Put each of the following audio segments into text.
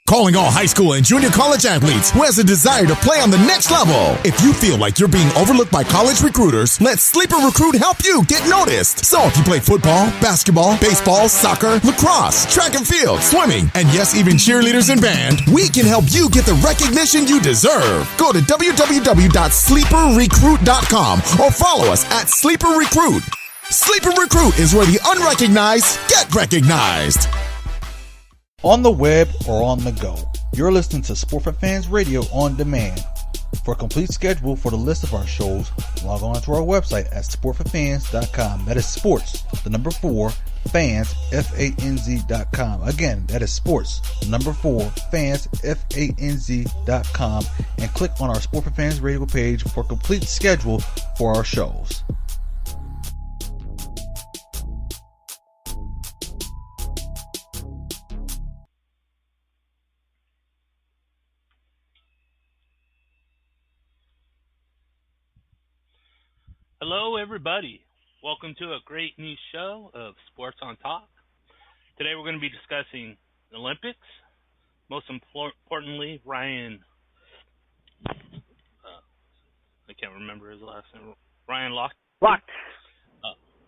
Calling all high school and junior college athletes who has a desire to play on the next level. If you feel like you're being overlooked by college recruiters, let Sleeper Recruit help you get noticed. So if you play football, basketball, baseball, soccer, lacrosse, track and field, swimming, and yes, even cheerleaders and band, we can help you get the recognition you deserve. Go to www.sleeperrecruit.com or follow us at Sleeper Recruit. Sleeper Recruit is where the unrecognized get recognized. On the web or on the go, you're listening to Sport for Fans Radio on demand. For a complete schedule for the list of our shows, log on to our website at sportforfans.com. That is sports, the number 4, fans, FANZ.com. Again, that is sports, the number 4, fans, FANZ.com. And click on our Sport for Fans Radio page for a complete schedule for our shows. Hello, everybody. Welcome to a great new show of Sports on Talk. Today we're going to be discussing the Olympics. Most importantly, Ryan, I can't remember his last name. Ryan Lochte.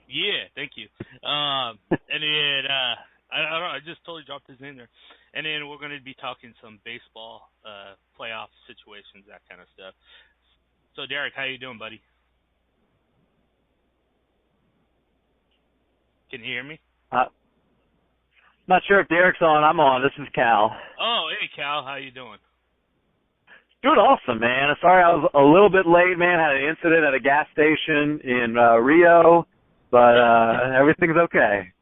Yeah, thank you. And then, I don't know, I just totally dropped his name there. And then we're going to be talking some baseball, playoff situations, that kind of stuff. So, Derek, how you doing, buddy? Can you hear me? Not sure if Derek's on. I'm on. This is Cal. Oh, hey, Cal. How you doing? Doing awesome, man. Sorry I was a little bit late, man. Had an incident at a gas station in Rio, but everything's okay.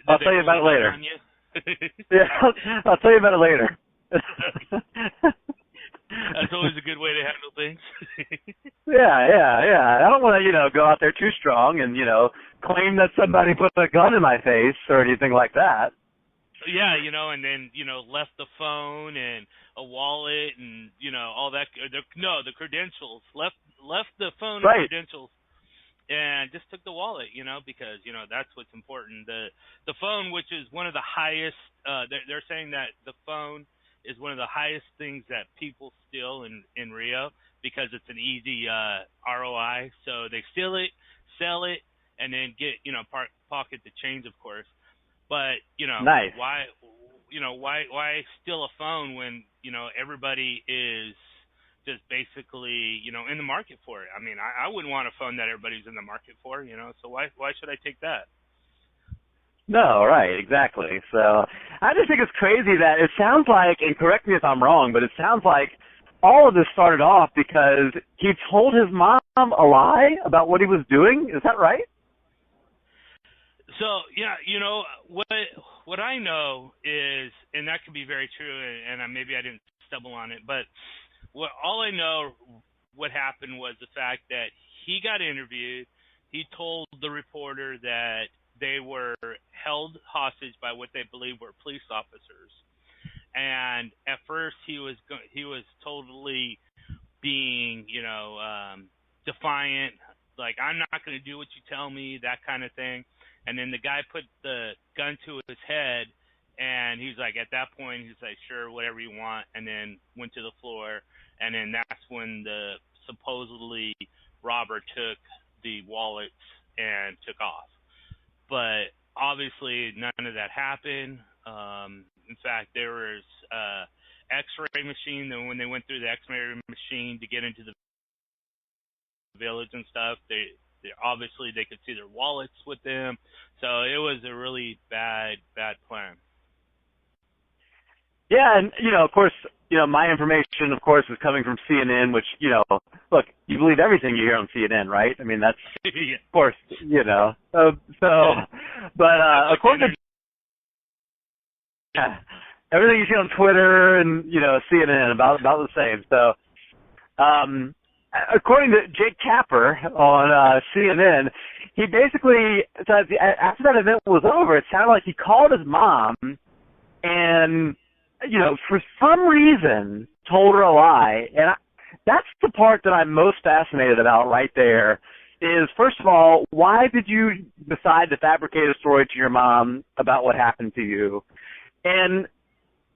I'll tell you about it later. Yeah, I'll tell you about it later. That's always a good way to handle things. Yeah. I don't want to, go out there too strong and, claim that somebody put a gun in my face or anything like that. Yeah, and then, left the phone and a wallet and, all that. The credentials. Left the phone right. And credentials and just took the wallet, because, that's what's important. The phone, which is one of the highest, they're saying that the phone is one of the highest things that people steal in Rio because it's an easy ROI. So they steal it, sell it, and then get, pocket the change, of course. But, nice. why steal a phone when, everybody is just basically, in the market for it? I mean, I wouldn't want a phone that everybody's in the market for, so why should I take that? No, right, exactly. So I just think it's crazy that it sounds like, and correct me if I'm wrong, but it sounds like all of this started off because he told his mom a lie about what he was doing. Is that right? So, yeah, what I know is, and that could be very true, and maybe I didn't stumble on it, but all I know what happened was the fact that he got interviewed. He told the reporter that they were held hostage by what they believe were police officers, and at first he was totally being defiant, like, I'm not going to do what you tell me, that kind of thing. And then the guy put the gun to his head, and he's like, at that point, he's like, sure, whatever you want, and then went to the floor, and then that's when the supposedly robber took the wallets and took off. But obviously none of that happened. In fact, there was X-ray machine. Then when they went through the X-ray machine to get into the village and stuff, they obviously they could see their wallets with them. So it was a really bad plan. Yeah, and, of course, my information, of course, is coming from CNN, which, look, you believe everything you hear on CNN, right? I mean, that's, Yeah. Of course, but according to everything you see on Twitter and, CNN, about the same. So, according to Jake Tapper on CNN, he basically, after that event was over, it sounded like he called his mom and, for some reason told her a lie. And that's the part that I'm most fascinated about right there is, first of all, why did you decide to fabricate a story to your mom about what happened to you? And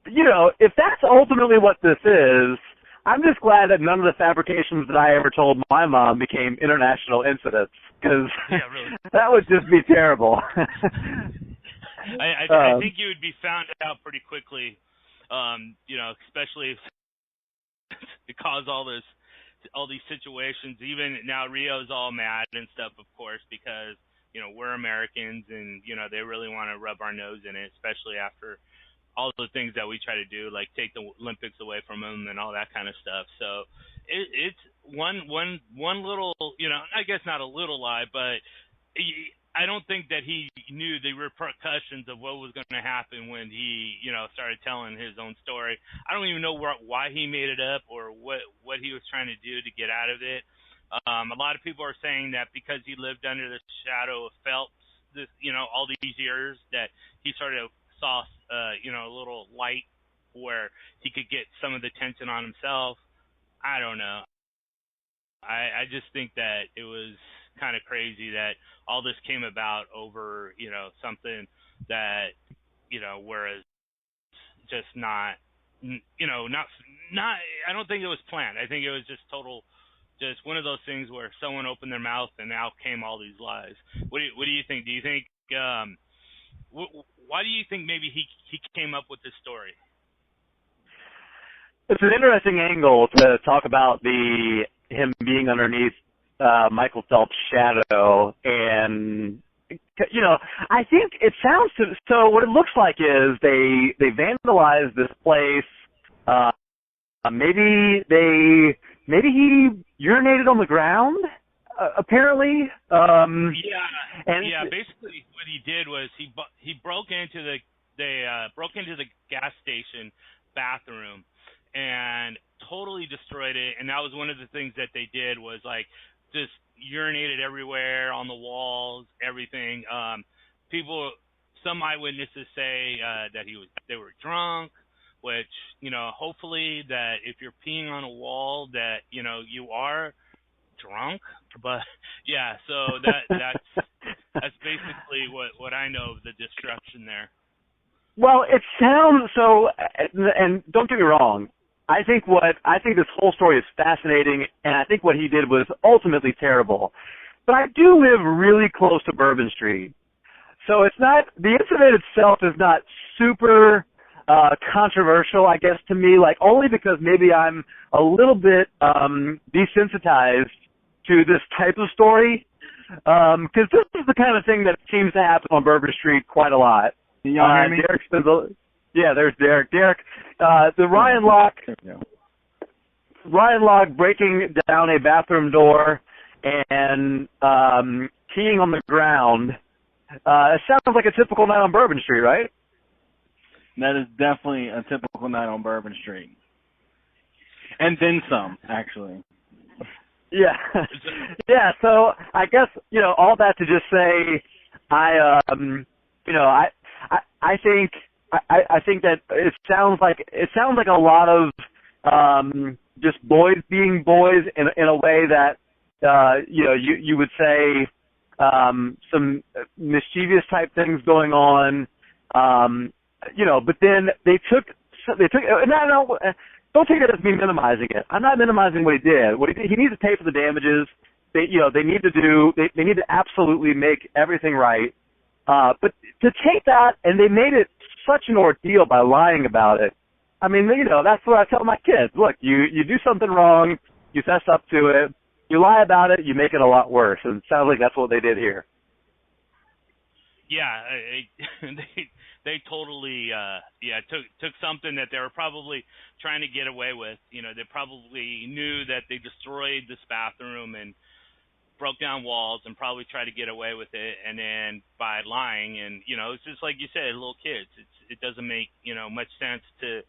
if that's ultimately what this is, I'm just glad that none of the fabrications that I ever told my mom became international incidents, because really. that would just be terrible. I think you would be found out pretty quickly, especially if it caused all these situations. Even now, Rio's all mad and stuff, of course, because we're Americans and they really want to rub our nose in it, especially after all the things that we try to do, like take the Olympics away from them and all that kind of stuff. So it's one little, I guess not a little lie, but I don't think that he knew the repercussions of what was going to happen when he, started telling his own story. I don't even know why he made it up or what he was trying to do to get out of it. A lot of people are saying that because he lived under the shadow of Phelps, all these years, that he sort of saw, a little light where he could get some of the tension on himself. I don't know. I just think that it was kind of crazy that all this came about over, something that, whereas just not, not, I don't think it was planned. I think it was just one of those things where someone opened their mouth and out came all these lies. What do you think? Do you think, why do you think maybe he came up with this story? It's an interesting angle to talk about him being underneath Michael Phelps' shadow, and I think it sounds so. What it looks like is they vandalized this place. Maybe he urinated on the ground. Apparently. Basically, what he did was he broke into the gas station bathroom and totally destroyed it. And that was one of the things that they did was like just urinated everywhere on the walls, everything. Some eyewitnesses say that they were drunk, which hopefully that if you're peeing on a wall that you are drunk. But yeah, so that's basically what I know of the destruction there. Well, it sounds so, and don't get me wrong, I think this whole story is fascinating, and I think what he did was ultimately terrible. But I do live really close to Bourbon Street, so it's not, the incident itself is not super controversial, I guess, to me, like only because maybe I'm a little bit desensitized to this type of story, because this is the kind of thing that seems to happen on Bourbon Street quite a lot. Can y'all hear me? There's Derek. Derek, the Ryan Locke breaking down a bathroom door and peeing on the ground. It sounds like a typical night on Bourbon Street, right? That is definitely a typical night on Bourbon Street. And then some, actually. Yeah. Yeah, so I guess, all that to just say I think that it sounds like a lot of just boys being boys in a way that you would say some mischievous type things going on, but then they took no, don't take it as me minimizing it. I'm not minimizing what he did. He needs to pay for the damages. They need to absolutely make everything right. But to take that, and they made it such an ordeal by lying about it. I mean, that's what I tell my kids. Look, you do something wrong, you fess up to it, you lie about it, you make it a lot worse. And it sounds like that's what they did here. Yeah, they totally took something that they were probably trying to get away with. They probably knew that they destroyed this bathroom and broke down walls and probably tried to get away with it, and then by lying, and it's just like you said, little kids. It doesn't make much sense to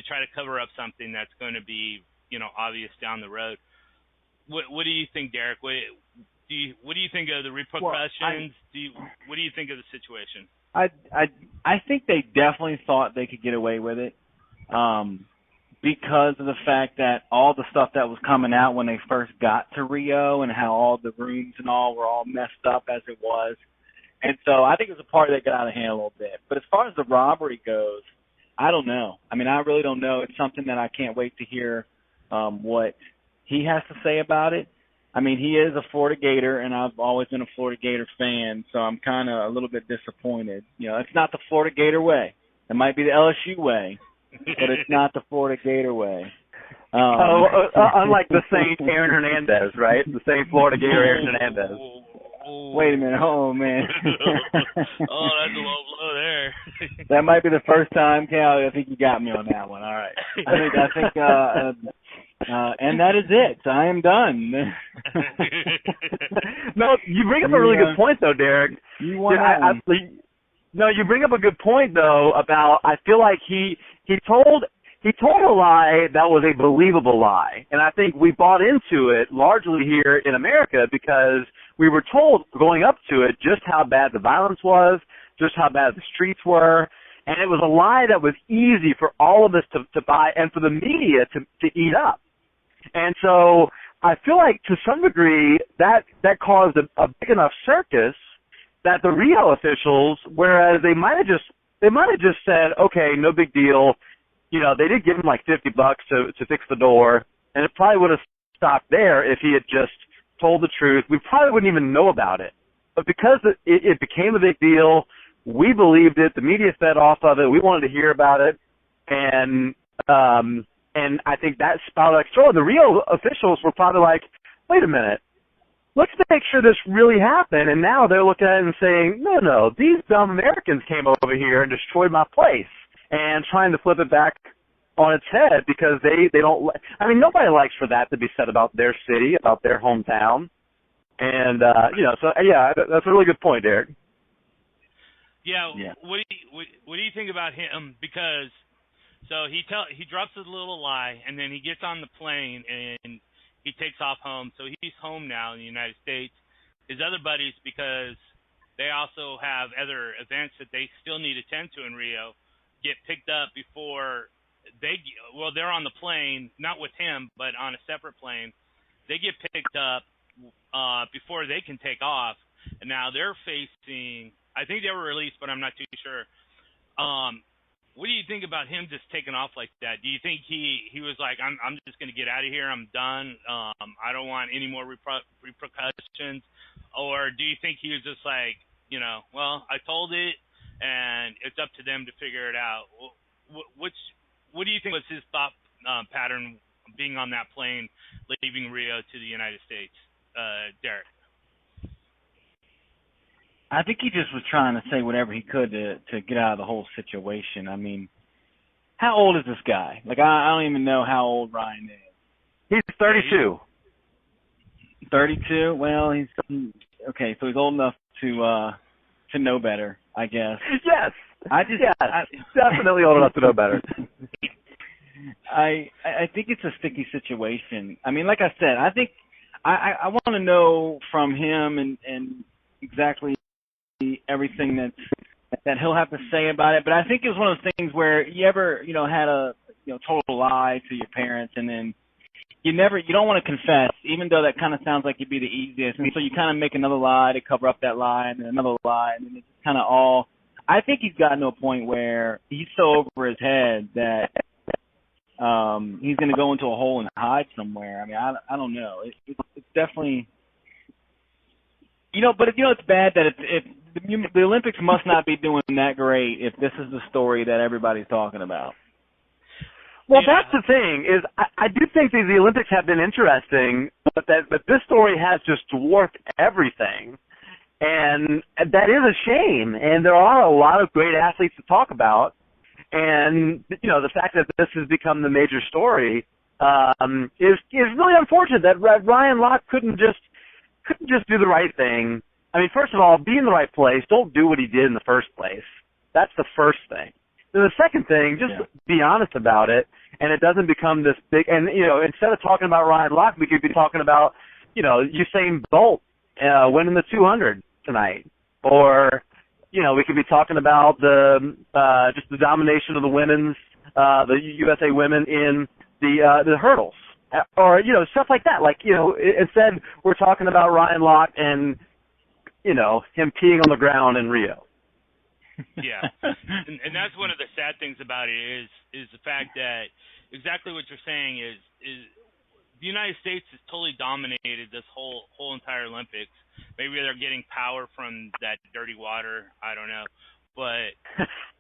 try to cover up something that's going to be obvious down the road. What do you think, Derek? What do you think of the repercussions? What do you think of the situation? I think they definitely thought they could get away with it, because of the fact that all the stuff that was coming out when they first got to Rio and how all the rooms and all were all messed up as it was. And so I think it was a party that got out of hand a little bit. But as far as the robbery goes, I don't know. I mean, I really don't know. It's something that I can't wait to hear what he has to say about it. I mean, he is a Florida Gator, and I've always been a Florida Gator fan, so I'm kind of a little bit disappointed. You know, it's not the Florida Gator way. It might be the LSU way, but it's not the Florida Gator way. Unlike the Saint Aaron Hernandez, right? The Saint Florida Gator Aaron Hernandez. Wait a minute. Oh, man. That's a low blow there. That might be the first time, Cal. I think you got me on that one. All right. I think and that is it. I am done. No, you bring up a really good point, though, Derek. You want No, you bring up a good point, though, about I feel like he told a lie that was a believable lie. And I think we bought into it largely here in America because we were told going up to it just how bad the violence was, just how bad the streets were. And it was a lie that was easy for all of us to buy and for the media to eat up. And so I feel like to some degree that caused a big enough circus that the Rio officials, whereas they might have just said, okay, no big deal. You know, they did give him like $50 to fix the door, and it probably would have stopped there if he had just told the truth. We probably wouldn't even know about it. But because it became a big deal, we believed it. The media fed off of it. We wanted to hear about it, and I think that spiraled out of control. The Rio officials were probably like, wait a minute. Let's make sure this really happened. And now they're looking at it and saying, no, these dumb Americans came over here and destroyed my place. And trying to flip it back on its head because they don't – I mean, nobody likes for that to be said about their city, about their hometown. And, that's a really good point, Derek. Yeah. What do you think about him? Because so he drops his little lie, and then he gets on the plane, and he takes off home. So he's home now in the United States. His other buddies, because they also have other events that they still need to attend to in Rio, get picked up before they're on the plane, not with him, but on a separate plane. They get picked up before they can take off. And now they're facing, I think they were released, but I'm not too sure. What do you think about him just taking off like that? Do you think he was like, I'm just going to get out of here, I'm done, I don't want any more repercussions? Or do you think he was just like, well, I told it, and it's up to them to figure it out? What do you think was his thought pattern being on that plane, leaving Rio to the United States, Derek? I think he just was trying to say whatever he could to get out of the whole situation. I mean, how old is this guy? Like, I don't even know how old Ryan is. He's 32. 32? Well, okay, so he's old enough to know better, I guess. Yes. Definitely old enough to know better. I think it's a sticky situation. I mean, like I said, I think I want to know from him and exactly everything that he'll have to say about it. But I think it was one of those things where you ever, had a total lie to your parents, and then you don't want to confess, even though that kind of sounds like it'd be the easiest. And so you kind of make another lie to cover up that lie, and then another lie, and then it's kind of all. I think he's gotten to a point where he's so over his head that he's going to go into a hole and hide somewhere. I mean, I don't know. It's definitely, but it's bad that if the Olympics must not be doing that great if this is the story that everybody's talking about. Well, that's the thing is I do think the Olympics have been interesting, but this story has just dwarfed everything, and that is a shame. And there are a lot of great athletes to talk about, and the fact that this has become the major story is really unfortunate. That Ryan Locke couldn't just do the right thing. I mean, first of all, be in the right place. Don't do what he did in the first place. That's the first thing. Then the second thing, just be honest about it, and it doesn't become this big. And instead of talking about Ryan Locke, we could be talking about Usain Bolt winning the 200 tonight, or we could be talking about just the domination of the the USA women in the hurdles, or stuff like that. Like instead we're talking about Ryan Locke and him peeing on the ground in Rio. Yeah, and that's one of the sad things about it is the fact that exactly what you're saying is the United States has totally dominated this whole entire Olympics. Maybe they're getting power from that dirty water. I don't know, but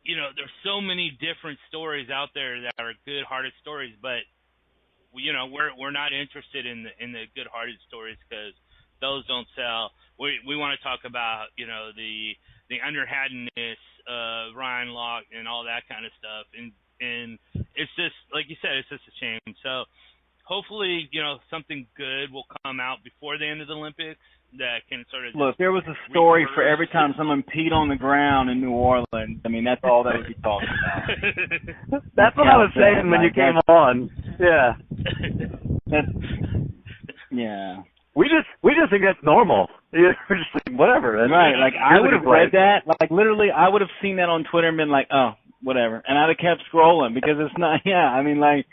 there's so many different stories out there that are good-hearted stories, but we're not interested in the good-hearted stories because those don't sell. We want to talk about the underhandedness of Ryan Locke and all that kind of stuff, and it's just like you said, it's just a shame. So hopefully something good will come out before the end of the Olympics that can sort of look. There was a story for every time someone peed on the ground in New Orleans. I mean, that's all that would be talked about. That's what I was saying when you came on. Yeah. Yeah. We just think that's normal. We're just like, whatever. Right. Like, I would have read that. Like, literally, I would have seen that on Twitter and been like, oh, whatever. And I'd have kept scrolling because it's not, I mean, like,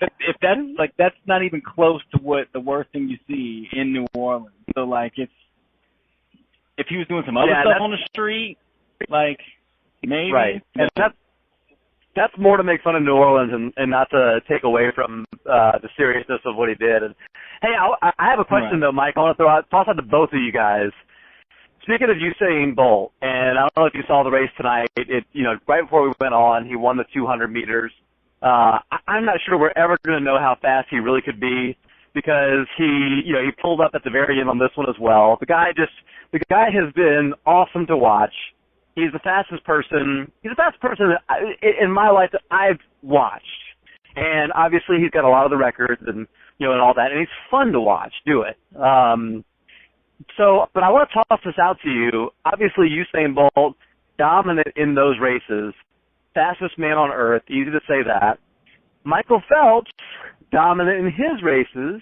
if that's, like, that's not even close to what the worst thing you see in New Orleans. So, like, if he was doing some other stuff on the street, like, maybe. Right. And that's more to make fun of New Orleans and not to take away from the seriousness of what he did. And hey, I have a question though, Mike. I want to toss out to both of you guys. Speaking of Usain Bolt, and I don't know if you saw the race tonight. Right before we went on, he won the 200 meters. I'm not sure we're ever going to know how fast he really could be because he pulled up at the very end on this one as well. The guy has been awesome to watch. He's the fastest person. He's the fastest person in my life that I've watched. And obviously he's got a lot of the records and all that, and he's fun to watch do it. But I want to toss this out to you. Obviously Usain Bolt, dominant in those races, fastest man on earth, easy to say that. Michael Phelps, dominant in his races,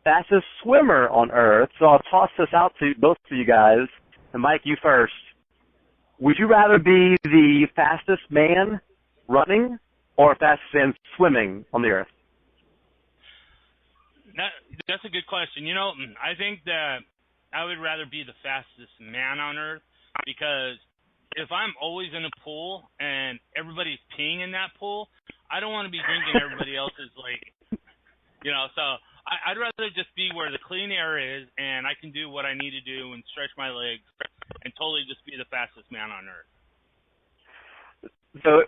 fastest swimmer on earth. So I'll toss this out to both of you guys. And Mike, you first. Would you rather be the fastest man running or fastest man swimming on the earth? That's a good question. I think that I would rather be the fastest man on earth because if I'm always in a pool and everybody's peeing in that pool, I don't want to be drinking everybody else's, so I'd rather just be where the clean air is and I can do what I need to do and stretch my legs and totally just be the fastest man on earth. So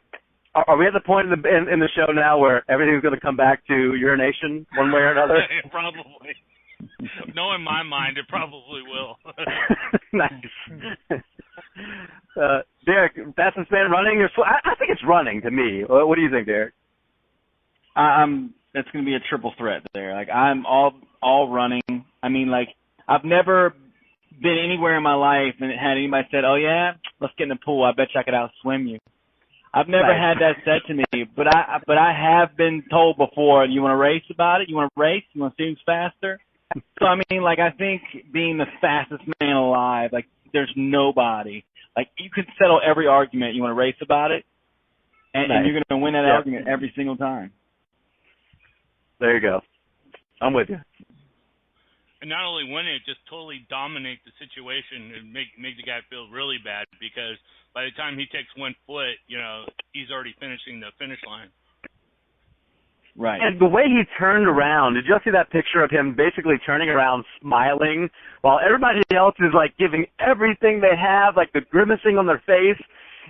are we at the point in the show now where everything's going to come back to urination one way or another? Probably. No, in my mind, it probably will. Nice. Derek, fastest man running? I think it's running to me. What do you think, Derek? That's going to be a triple threat there. Like, I'm all running. I mean, like, I've never been anywhere in my life and had anybody said, oh, yeah, let's get in the pool. I bet you I could outswim you. I've never had that said to me, but I have been told before, you want to race about it? You want to race? You want to see who's faster? So, I mean, like, I think being the fastest man alive, like, there's nobody. Like, you could settle every argument. You want to race about it? And you're going to win that argument every single time. There you go. I'm with you. And not only win it, just totally dominate the situation and make the guy feel really bad because by the time he takes 1 foot, he's already finishing the finish line. Right. And the way he turned around, did you see that picture of him basically turning around smiling while everybody else is like giving everything they have, like the grimacing on their face,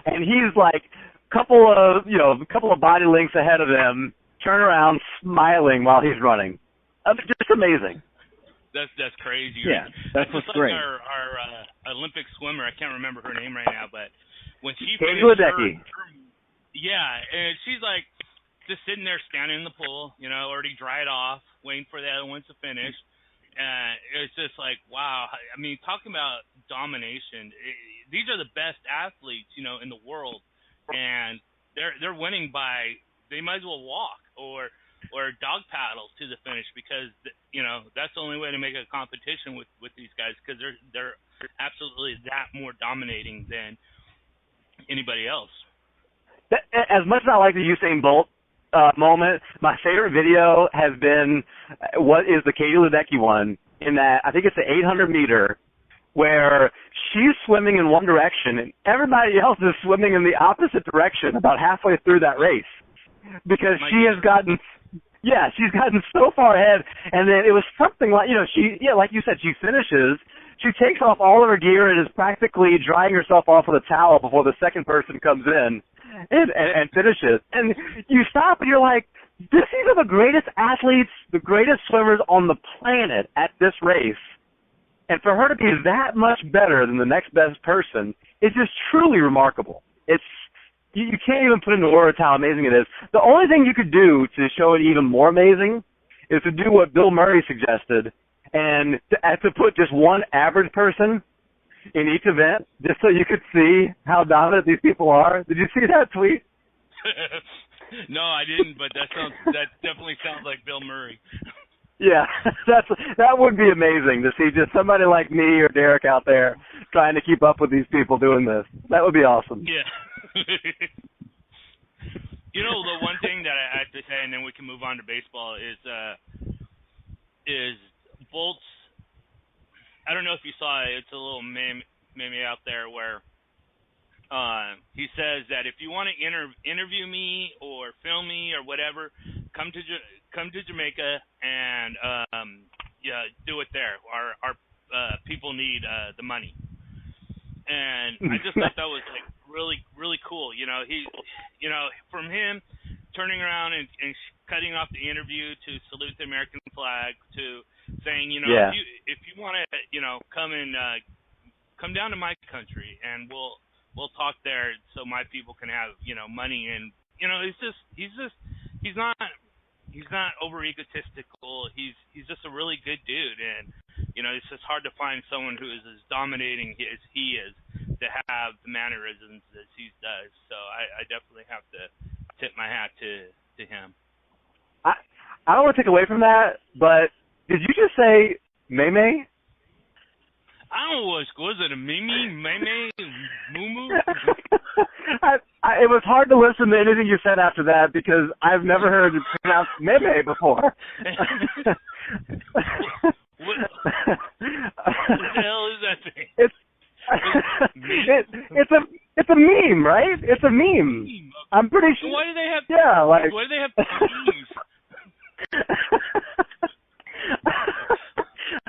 and he's like a couple of body lengths ahead of them, turn around smiling while he's running. Just amazing. That's crazy. Yeah, that's what's like great. Our Olympic swimmer, I can't remember her name right now, but when she Katie finished Ledecky. and she's like just sitting there standing in the pool, already dried off, waiting for the other ones to finish. And it's just like, wow. I mean, talking about domination, these are the best athletes, in the world, and they're winning by they might as well walk or dog paddle to the finish because that's the only way to make a competition with these guys because they're absolutely that more dominating than anybody else. As much as I like the Usain Bolt moment, my favorite video has been what is the Katie Ledecky one in that I think it's the 800 meter where she's swimming in one direction and everybody else is swimming in the opposite direction about halfway through that race because she's gotten so far ahead. And then it was something like, like you said, she finishes, she takes off all of her gear and is practically drying herself off with a towel before the second person comes in and finishes. And you stop and you're like, these are the greatest athletes, the greatest swimmers on the planet at this race. And for her to be that much better than the next best person is just truly remarkable. You can't even put into words how amazing it is. The only thing you could do to show it even more amazing is to do what Bill Murray suggested and to put just one average person in each event just so you could see how dominant these people are. Did you see that tweet? No, I didn't, but that definitely sounds like Bill Murray. Yeah, that would be amazing to see just somebody like me or Derek out there trying to keep up with these people doing this. That would be awesome. Yeah. The one thing that I have to say, and then we can move on to baseball, is Bolt's. I don't know if you saw it. It's a little meme out there where he says that if you want to interview me or film me or whatever, come to Jamaica and do it there. Our people need the money, and I just thought that was like really, really cool. He, from him turning around and cutting off the interview to salute the American flag to saying, if you want to, come down to my country and we'll talk there so my people can have, money. And, he's not over egotistical. He's just a really good dude. And, it's just hard to find someone who is as dominating as he is to have the mannerisms as he does. So I definitely have to tip my hat to him. I don't want to take away from that, but did you just say Meme? I don't know, was it a Mimi, Meme, Mumu? It was hard to listen to anything you said after that because I've never heard it pronounced Meme before. What the hell is that thing? It's a meme, right? It's a meme. I'm pretty sure. Why do they have? Yeah, like. Why do they have memes?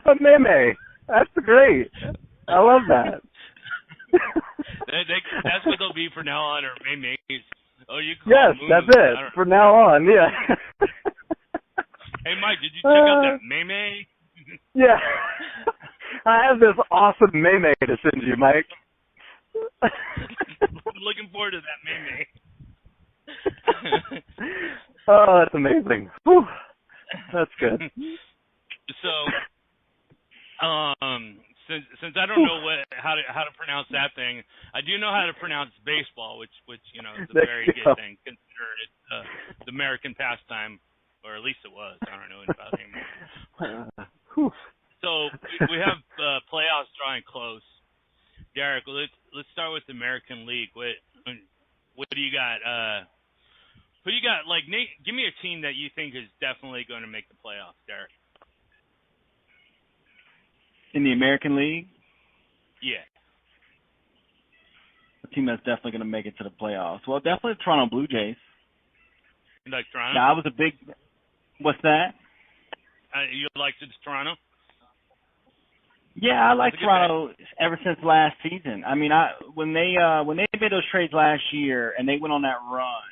A meme. That's great. I love that. That's what they'll be for now on, or memes. Oh, you can yes, that's it. From now on, yeah. Hey, Mike, did you check out that meme? Yeah. I have this awesome meme to send you, Mike. I'm looking forward to that meme. Oh, that's amazing. Whew. That's good. So, since I don't know how to pronounce that thing, I do know how to pronounce baseball, which is a very good thing, considered it's the American pastime, or at least it was. I don't know about it anymore. So we have playoffs drawing close. Derek, let's start with the American League. What do you got? Who do you got? Like, Nate, give me a team that you think is definitely going to make the playoffs, Derek. In the American League? Yeah. A team that's definitely going to make it to the playoffs. Well, definitely the Toronto Blue Jays. You like Toronto? Yeah, I was a big. What's that? You liked Toronto? Yeah, I like Toronto ever since last season. I mean, when they made those trades last year and they went on that run,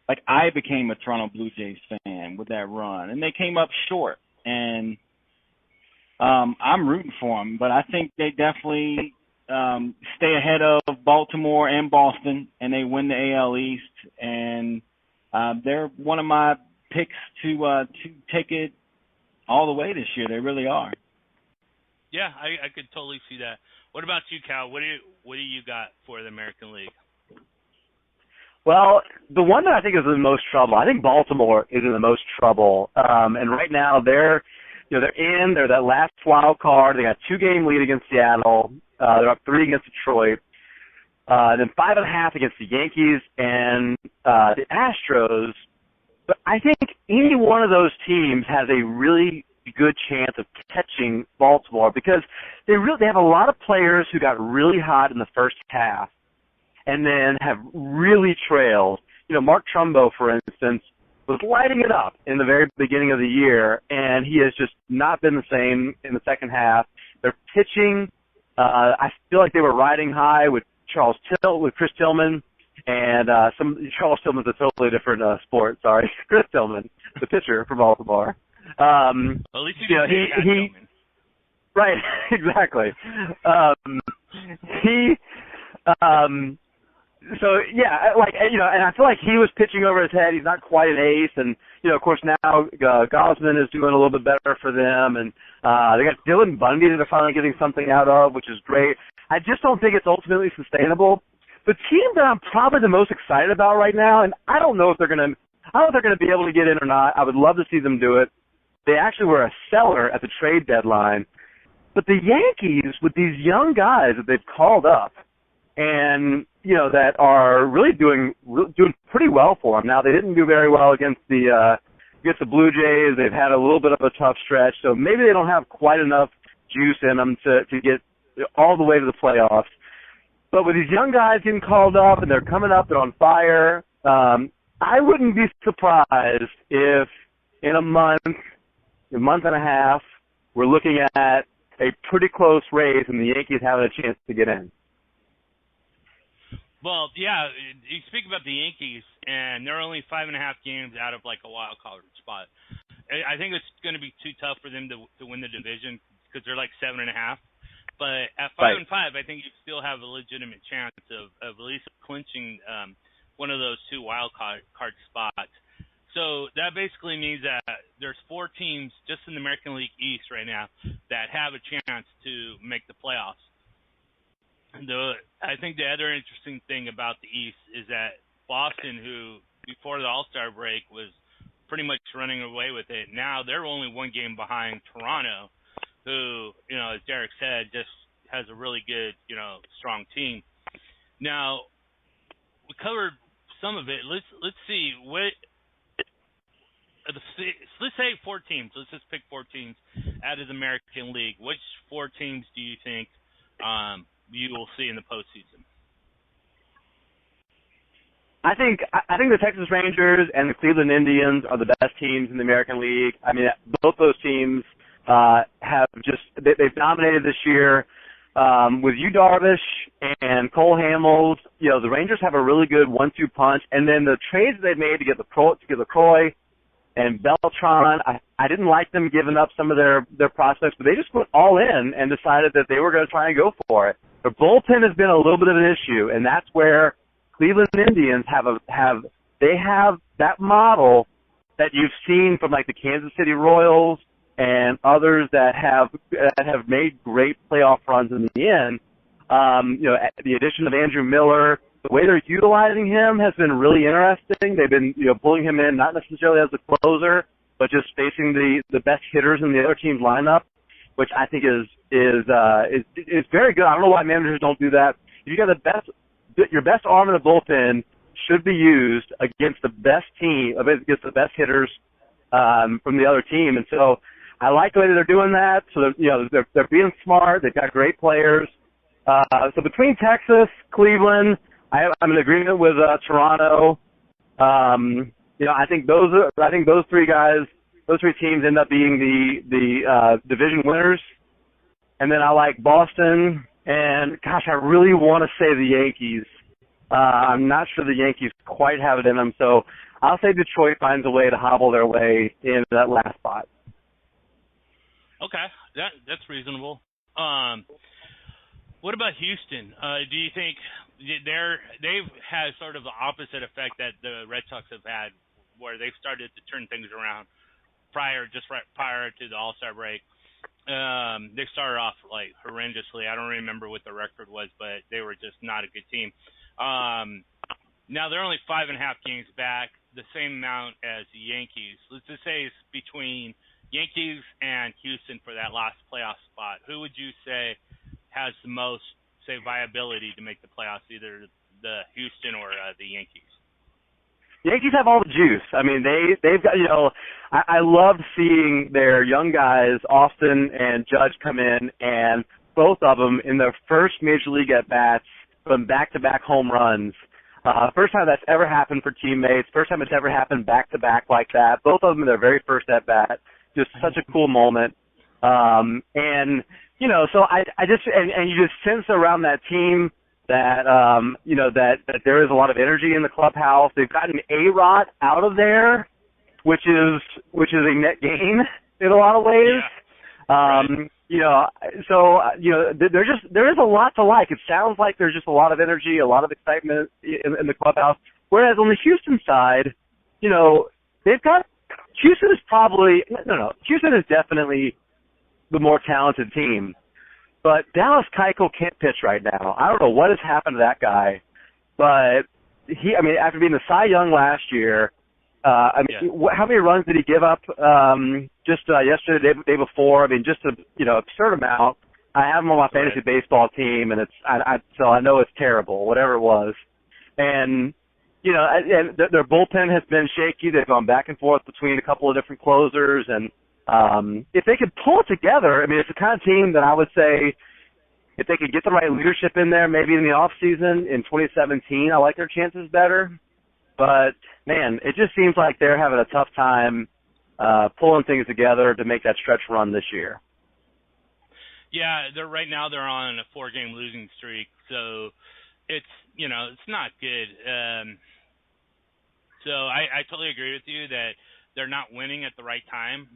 like I became a Toronto Blue Jays fan with that run, and they came up short. And I'm rooting for them, but I think they definitely stay ahead of Baltimore and Boston, and they win the AL East. And they're one of my picks to take it all the way this year. They really are. Yeah, I could totally see that. What about you, Cal? What do you got for the American League? Well, the one that I think is in the most trouble, I think Baltimore is in the most trouble. And right now they're that last wild card. They got a 2-game lead against Seattle. They're up 3 against Detroit. Then 5.5 against the Yankees and the Astros. But I think any one of those teams has a really good chance of catching Baltimore because they have a lot of players who got really hot in the first half and then have really trailed. Mark Trumbo, for instance, was lighting it up in the very beginning of the year, and he has just not been the same in the second half. Their pitching, I feel like they were riding high with Chris Tillman, and Charles Tillman's a totally different sport. Sorry, Chris Tillman, the pitcher for Baltimore. At least he Tillman. Right, exactly. So yeah, and I feel like he was pitching over his head. He's not quite an ace, and of course now Gosman is doing a little bit better for them, and they got Dylan Bundy that they're finally getting something out of, which is great. I just don't think it's ultimately sustainable. The team that I'm probably the most excited about right now, and I don't know if they're gonna be able to get in or not. I would love to see them do it. They actually were a seller at the trade deadline, but the Yankees with these young guys that they've called up, and that are really doing pretty well for them. Now they didn't do very well against the Blue Jays. They've had a little bit of a tough stretch, so maybe they don't have quite enough juice in them to get all the way to the playoffs. But with these young guys getting called up and they're coming up, they're on fire. I wouldn't be surprised if in a month and a half, we're looking at a pretty close race and the Yankees having a chance to get in. Well, yeah, you speak about the Yankees, and they're only 5.5 games out of like a wild card spot. I think it's going to be too tough for them to win the division because they're like 7.5. But at 5-5, I think you still have a legitimate chance of at least clinching one of those two wild card spots. So that basically means that there's 4 teams just in the American League East right now that have a chance to make the playoffs. I think the other interesting thing about the East is that Boston, who before the All-Star break was pretty much running away with it, now they're only 1 game behind Toronto, who, as Derek said, just has a really good, strong team. Now, we covered some of it. Let's see what. Let's say 4 teams. Let's just pick 4 teams out of the American League. Which 4 teams do you think you will see in the postseason? I think the Texas Rangers and the Cleveland Indians are the best teams in the American League. I mean, both those teams they've dominated this year. With Yu Darvish and Cole Hamels, the Rangers have a really good 1-2 punch. And then the trades they've made to get LaCroix and Beltran, I didn't like them giving up some of their prospects, but they just went all in and decided that they were going to try and go for it. Their bullpen has been a little bit of an issue, and that's where Cleveland Indians have that model that you've seen from like the Kansas City Royals and others that have made great playoff runs in the end. The addition of Andrew Miller, the way they're utilizing him has been really interesting. They've been, pulling him in not necessarily as a closer, but just facing the best hitters in the other team's lineup, which I think is very good. I don't know why managers don't do that. If you got your best arm in the bullpen should be used against the best team, against the best hitters from the other team, and so I like the way that they're doing that. So they're being smart. They've got great players. So between Texas, Cleveland, I'm in agreement with Toronto. I think those 3 teams end up being the division winners. And then I like Boston, and gosh, I really want to say the Yankees. I'm not sure the Yankees quite have it in them, so I'll say Detroit finds a way to hobble their way into that last spot. Okay, that's reasonable. What about Houston? Do you think they've had sort of the opposite effect that the Red Sox have had, where they've started to turn things around prior to the All-Star break? They started off like horrendously. I don't remember what the record was, but they were just not a good team. Now they're only 5.5 games back, the same amount as the Yankees. Let's just say it's between Yankees and Houston for that last playoff spot. Who would you say has the most, say, viability to make the playoffs, either the Houston or the Yankees? Yankees have all the juice. I mean, they've got, I loved seeing their young guys, Austin and Judge, come in, and both of them in their first major league at bats from back-to-back home runs. First time that's ever happened for teammates. First time it's ever happened back-to-back like that. Both of them in their very first at bat. Just such a cool moment. And you know, so I just and you just sense around that team that that there is a lot of energy in the clubhouse. They've gotten A-Rod out of there, which is a net gain in a lot of ways. Yeah. You know, so there is a lot to like. It sounds like there's just a lot of energy, a lot of excitement in the clubhouse. Whereas on the Houston side, you know, Houston is definitely the more talented team. But Dallas Keuchel can't pitch right now. I don't know what has happened to that guy, but after being the Cy Young last year, how many runs did he give up yesterday, the day before? I mean, just absurd amount. I have him on my fantasy baseball team, and so I know it's terrible, whatever it was. And and their bullpen has been shaky. They've gone back and forth between a couple of different closers, and if they could pull it together, I mean, it's the kind of team that I would say if they could get the right leadership in there, maybe in the off season in 2017, I like their chances better. But man, it just seems like they're having a tough time pulling things together to make that stretch run this year. Yeah, they're on a 4-game losing streak, so it's not good. So I totally agree with you that they're not winning at the right time.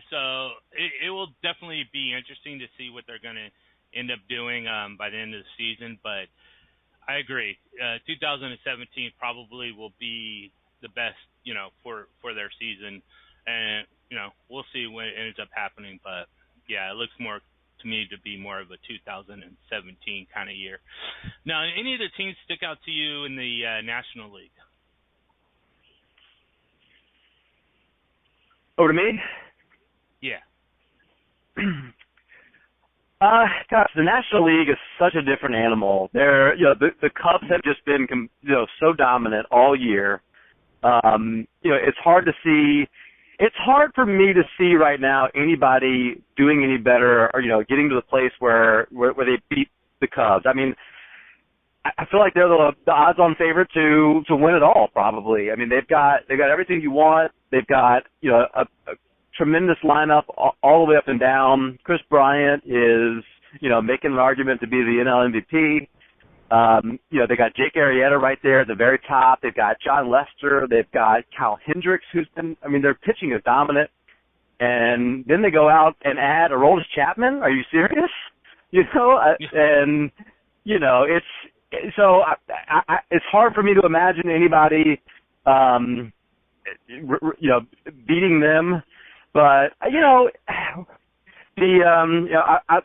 So it will definitely be interesting to see what they're going to end up doing by the end of the season. But I agree. 2017 probably will be the best, for their season. And, we'll see what ends up happening. But, yeah, it looks more to me to be more of a 2017 kind of year. Now, any of the teams stick out to you in the National League? Over to me? Yeah. Gosh, the National League is such a different animal. They're, the Cubs have just been, so dominant all year. It's hard to see. It's hard for me to see right now anybody doing any better or, getting to the place where they beat the Cubs. I mean, I feel like they're the odds-on favorite to win it all, probably. I mean, they've got everything you want. They've got, a tremendous lineup all the way up and down. Chris Bryant is, making an argument to be the NL MVP. They got Jake Arrieta right there at the very top. They've got John Lester. They've got Kyle Hendricks, their pitching is dominant. And then they go out and add Aroldis Chapman. Are you serious? And, it's hard for me to imagine anybody, beating them. But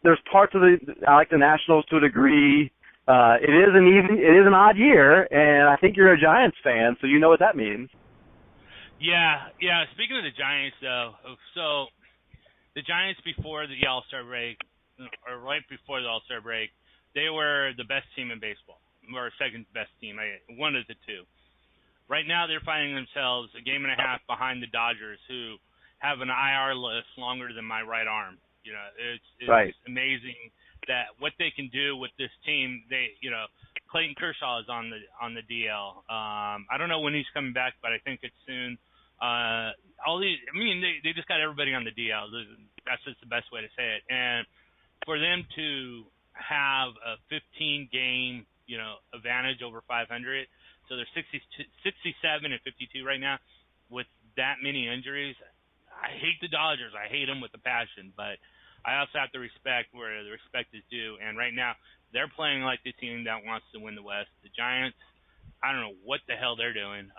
there's parts of I like the Nationals to a degree. It is an odd year, and I think you're a Giants fan, so you know what that means. Yeah. Speaking of the Giants, though, so the Giants before the All-Star break, or right before the All-Star break, they were the best team in baseball, or second best team, one of the two. Right now, they're finding themselves a game and a half behind the Dodgers, who have an IR list longer than my right arm. It's right. Amazing that what they can do with this team. Clayton Kershaw is on the DL. I don't know when he's coming back, but I think it's soon. They just got everybody on the DL. That's just the best way to say it. And for them to have a 15-game, advantage over 500, so they're 67 and 52 right now with that many injuries. I hate the Dodgers. I hate them with a passion, but I also have to respect where the respect is due. And right now, they're playing like the team that wants to win the West. The Giants, I don't know what the hell they're doing.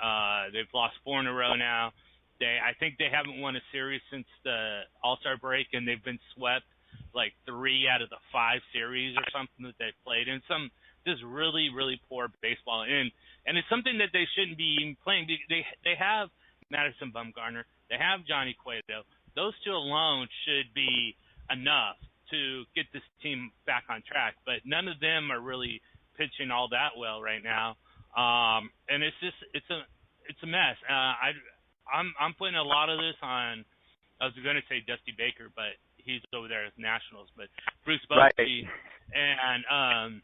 They've lost 4 in a row now. I think they haven't won a series since the All-Star break, and they've been swept like 3 out of the 5 series or something that they've played in. Some just really, really poor baseball. And it's something that they shouldn't be even playing. They have Madison Bumgarner. They have Johnny Cueto. Those two alone should be enough to get this team back on track. But none of them are really pitching all that well right now. And it's a mess. I'm putting a lot of this on. I was going to say Dusty Baker, but he's over there as Nationals. But Bruce Bochy, right. and I'm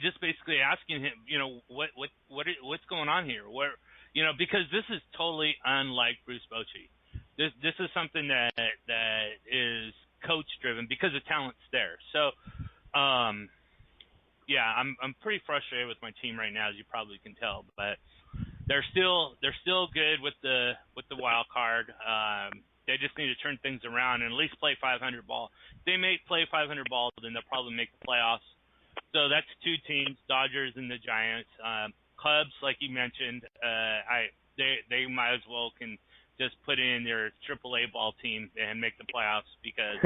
just basically asking him, what's going on here? Where, because this is totally unlike Bruce Bochy. This is something that is coach driven because the talent's there. So, yeah, I'm pretty frustrated with my team right now, as you probably can tell, but they're still good with the wild card. They just need to turn things around and at least play 500 ball. If they may play 500 ball, then they'll probably make the playoffs. So that's two teams, Dodgers and the Giants. Cubs, like you mentioned, they might as well can just put in their AAA ball team and make the playoffs because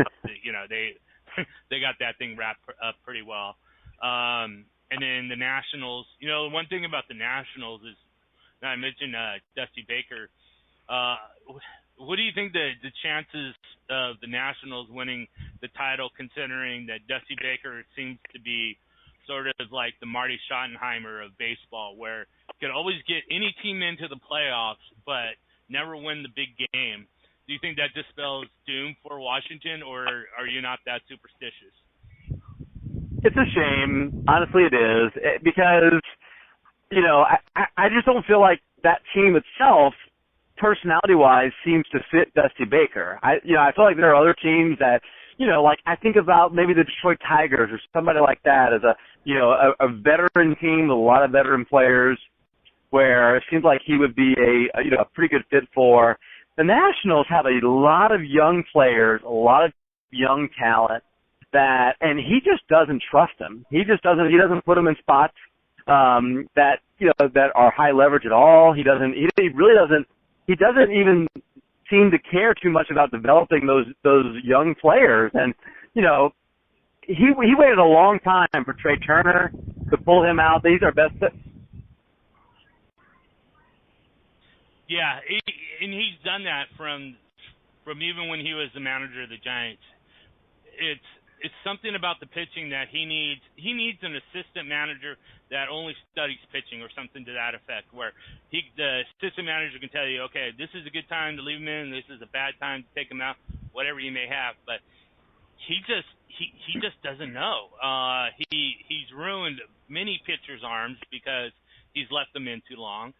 they got that thing wrapped up pretty well. And then the Nationals, one thing about the Nationals is, I mentioned Dusty Baker. What do you think the chances of the Nationals winning the title, considering that Dusty Baker seems to be sort of like the Marty Schottenheimer of baseball, where he could always get any team into the playoffs but never win the big game? Do you think that dispels doom for Washington, or are you not that superstitious? It's a shame. Honestly, it is. Because, I just don't feel like that team itself, personality-wise, seems to fit Dusty Baker. I feel like there are other teams that, like I think about maybe the Detroit Tigers or somebody like that as a veteran team with a lot of veteran players, where it seems like he would be a pretty good fit for. The Nationals have a lot of young players, a lot of young talent and he just doesn't trust them. He doesn't put them in spots that are high leverage at all. He doesn't even seem to care too much about developing those young players. And he waited a long time for Trey Turner to pull him out. He's our best. Yeah, and he's done that from even when he was the manager of the Giants. It's something about the pitching that he needs. He needs an assistant manager that only studies pitching, or something to that effect, where the assistant manager can tell you, okay, this is a good time to leave him in, this is a bad time to take him out, whatever you may have. But he just doesn't know. He's ruined many pitchers' arms because he's left them in too long,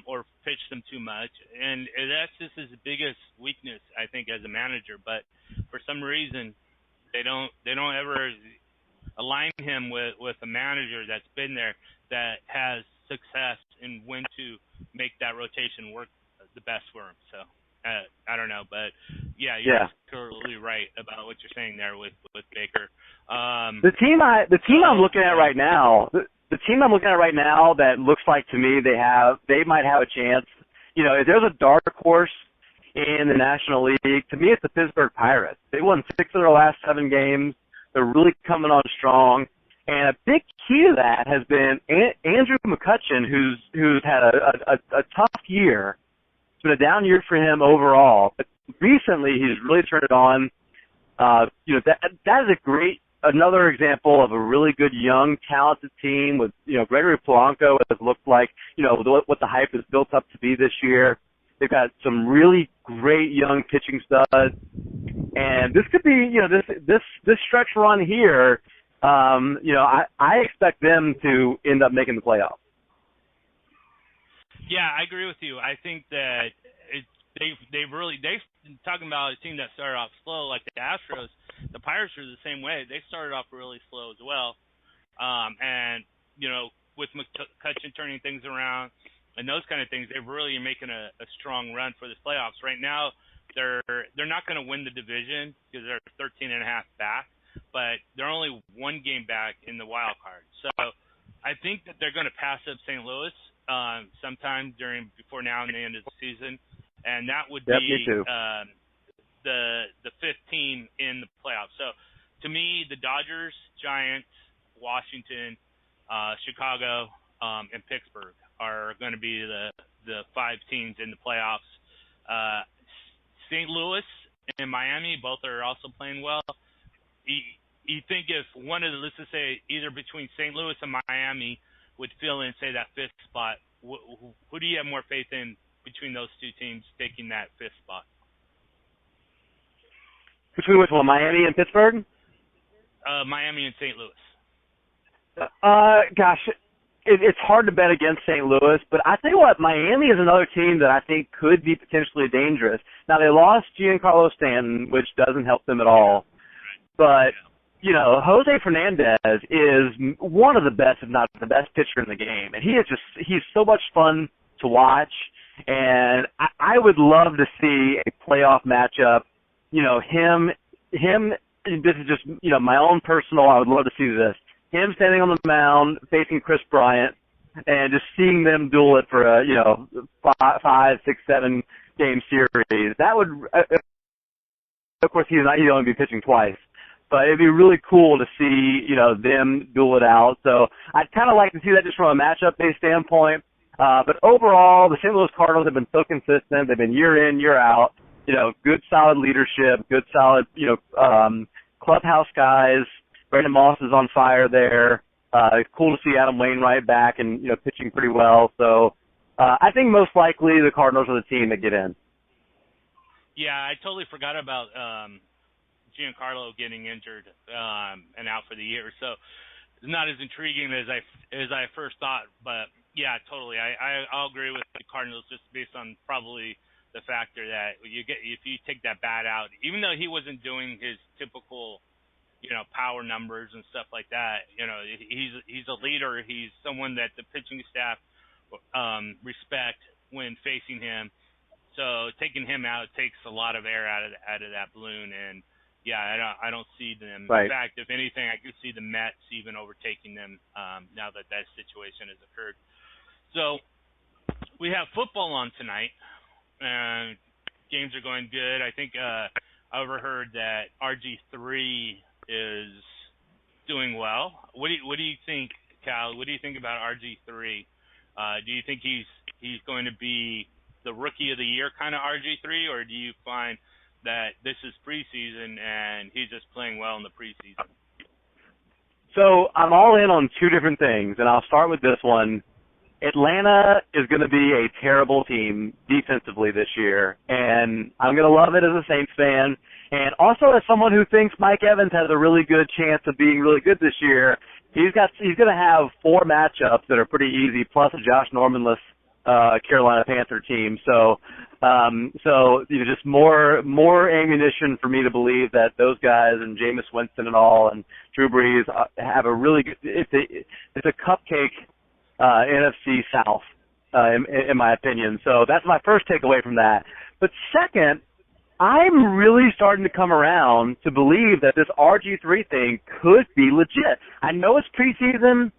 or pitched them too much, and that's just his biggest weakness, I think, as a manager. But for some reason, they don't ever align him with a manager that's been there, that has success in when to make that rotation work the best for him. So I don't know, but you're totally right about what you're saying there with Baker. The team I'm looking at right now, the team I'm looking at right now that looks like to me they might have a chance. If there's a dark horse in the National League, to me it's the Pittsburgh Pirates. They won 6 of their last 7 games. They're really coming on strong. And a big key to that has been Andrew McCutchen, who's had a tough year. It's been a down year for him overall. But recently he's really turned it on. That is another example of a really good young, talented team with, Gregory Polanco has looked like, what the hype is built up to be this year. They've got some really great young pitching studs, and this could be, this stretch run here. I expect them to end up making the playoffs. Yeah, I agree with you. I think that they've talking about a team that started off slow, like the Astros. The Pirates are the same way. They started off really slow as well, and with McCutchen turning things around and those kind of things, they really are making a strong run for the playoffs. Right now, they're not going to win the division because they're 13.5 back, but they're only 1 game back in the wild card. So I think that they're going to pass up St. Louis sometime before now and the end of the season, and that would be the 5th team in the playoffs. So to me, the Dodgers, Giants, Washington, Chicago, and Pittsburgh are going to be the 5 teams in the playoffs. St. Louis and Miami both are also playing well. You think if one of the, let's just say, either between St. Louis and Miami would fill in, say, that 5th spot, who do you have more faith in between those two teams taking that fifth spot? Between which one, Miami and Pittsburgh? Miami and St. Louis. Gosh, it's hard to bet against St. Louis, but I tell you what, Miami is another team that I think could be potentially dangerous. Now, they lost Giancarlo Stanton, which doesn't help them at all, but, you know, Jose Fernandez is one of the best, if not the best pitcher in the game, and he's so much fun to watch, and I would love to see a playoff matchup. You know, him, this is just, you know, my own personal, I would love to see this. Him standing on the mound, facing Chris Bryant, and just seeing them duel it for a, you know, 5, 6, 7 game series. That would, of course, he'd only be pitching twice. But it'd be really cool to see, you know, them duel it out. So I'd kind of like to see that just from a matchup-based standpoint. But overall, the St. Louis Cardinals have been so consistent. They've been year in, year out. You know, good solid leadership, good solid, you know, clubhouse guys. Brandon Moss is on fire there. It's cool to see Adam Wainwright back and, you know, pitching pretty well. So I think most likely the Cardinals are the team that get in. Yeah, I totally forgot about Giancarlo getting injured and out for the year. So it's not as intriguing as I first thought. But yeah, totally. I'll agree with the Cardinals just based on probably the factor that if you take that bat out, even though he wasn't doing his typical, you know, power numbers and stuff like that, you know, he's a leader. He's someone that the pitching staff respect when facing him. So taking him out takes a lot of air out of that balloon. And yeah, I don't see them. Right. In fact, if anything, I could see the Mets even overtaking them now that situation has occurred. So we have football on tonight. Games are going good. I think I overheard that RG3 is doing well. What do you think, Cal? What do you think about RG3? Do you think he's going to be the rookie of the year kind of RG3, or do you find that this is preseason and he's just playing well in the preseason? So I'm all in on two different things, and I'll start with this one. Atlanta is going to be a terrible team defensively this year, and I'm going to love it as a Saints fan. And also as someone who thinks Mike Evans has a really good chance of being really good this year, he's going to have 4 matchups that are pretty easy, plus a Josh Norman-less Carolina Panther team. So you know, just more ammunition for me to believe that those guys and Jameis Winston and all and Drew Brees have a really good. It's a cupcake NFC South, in my opinion. So that's my first takeaway from that. But second, I'm really starting to come around to believe that this RG3 thing could be legit. I know it's preseason.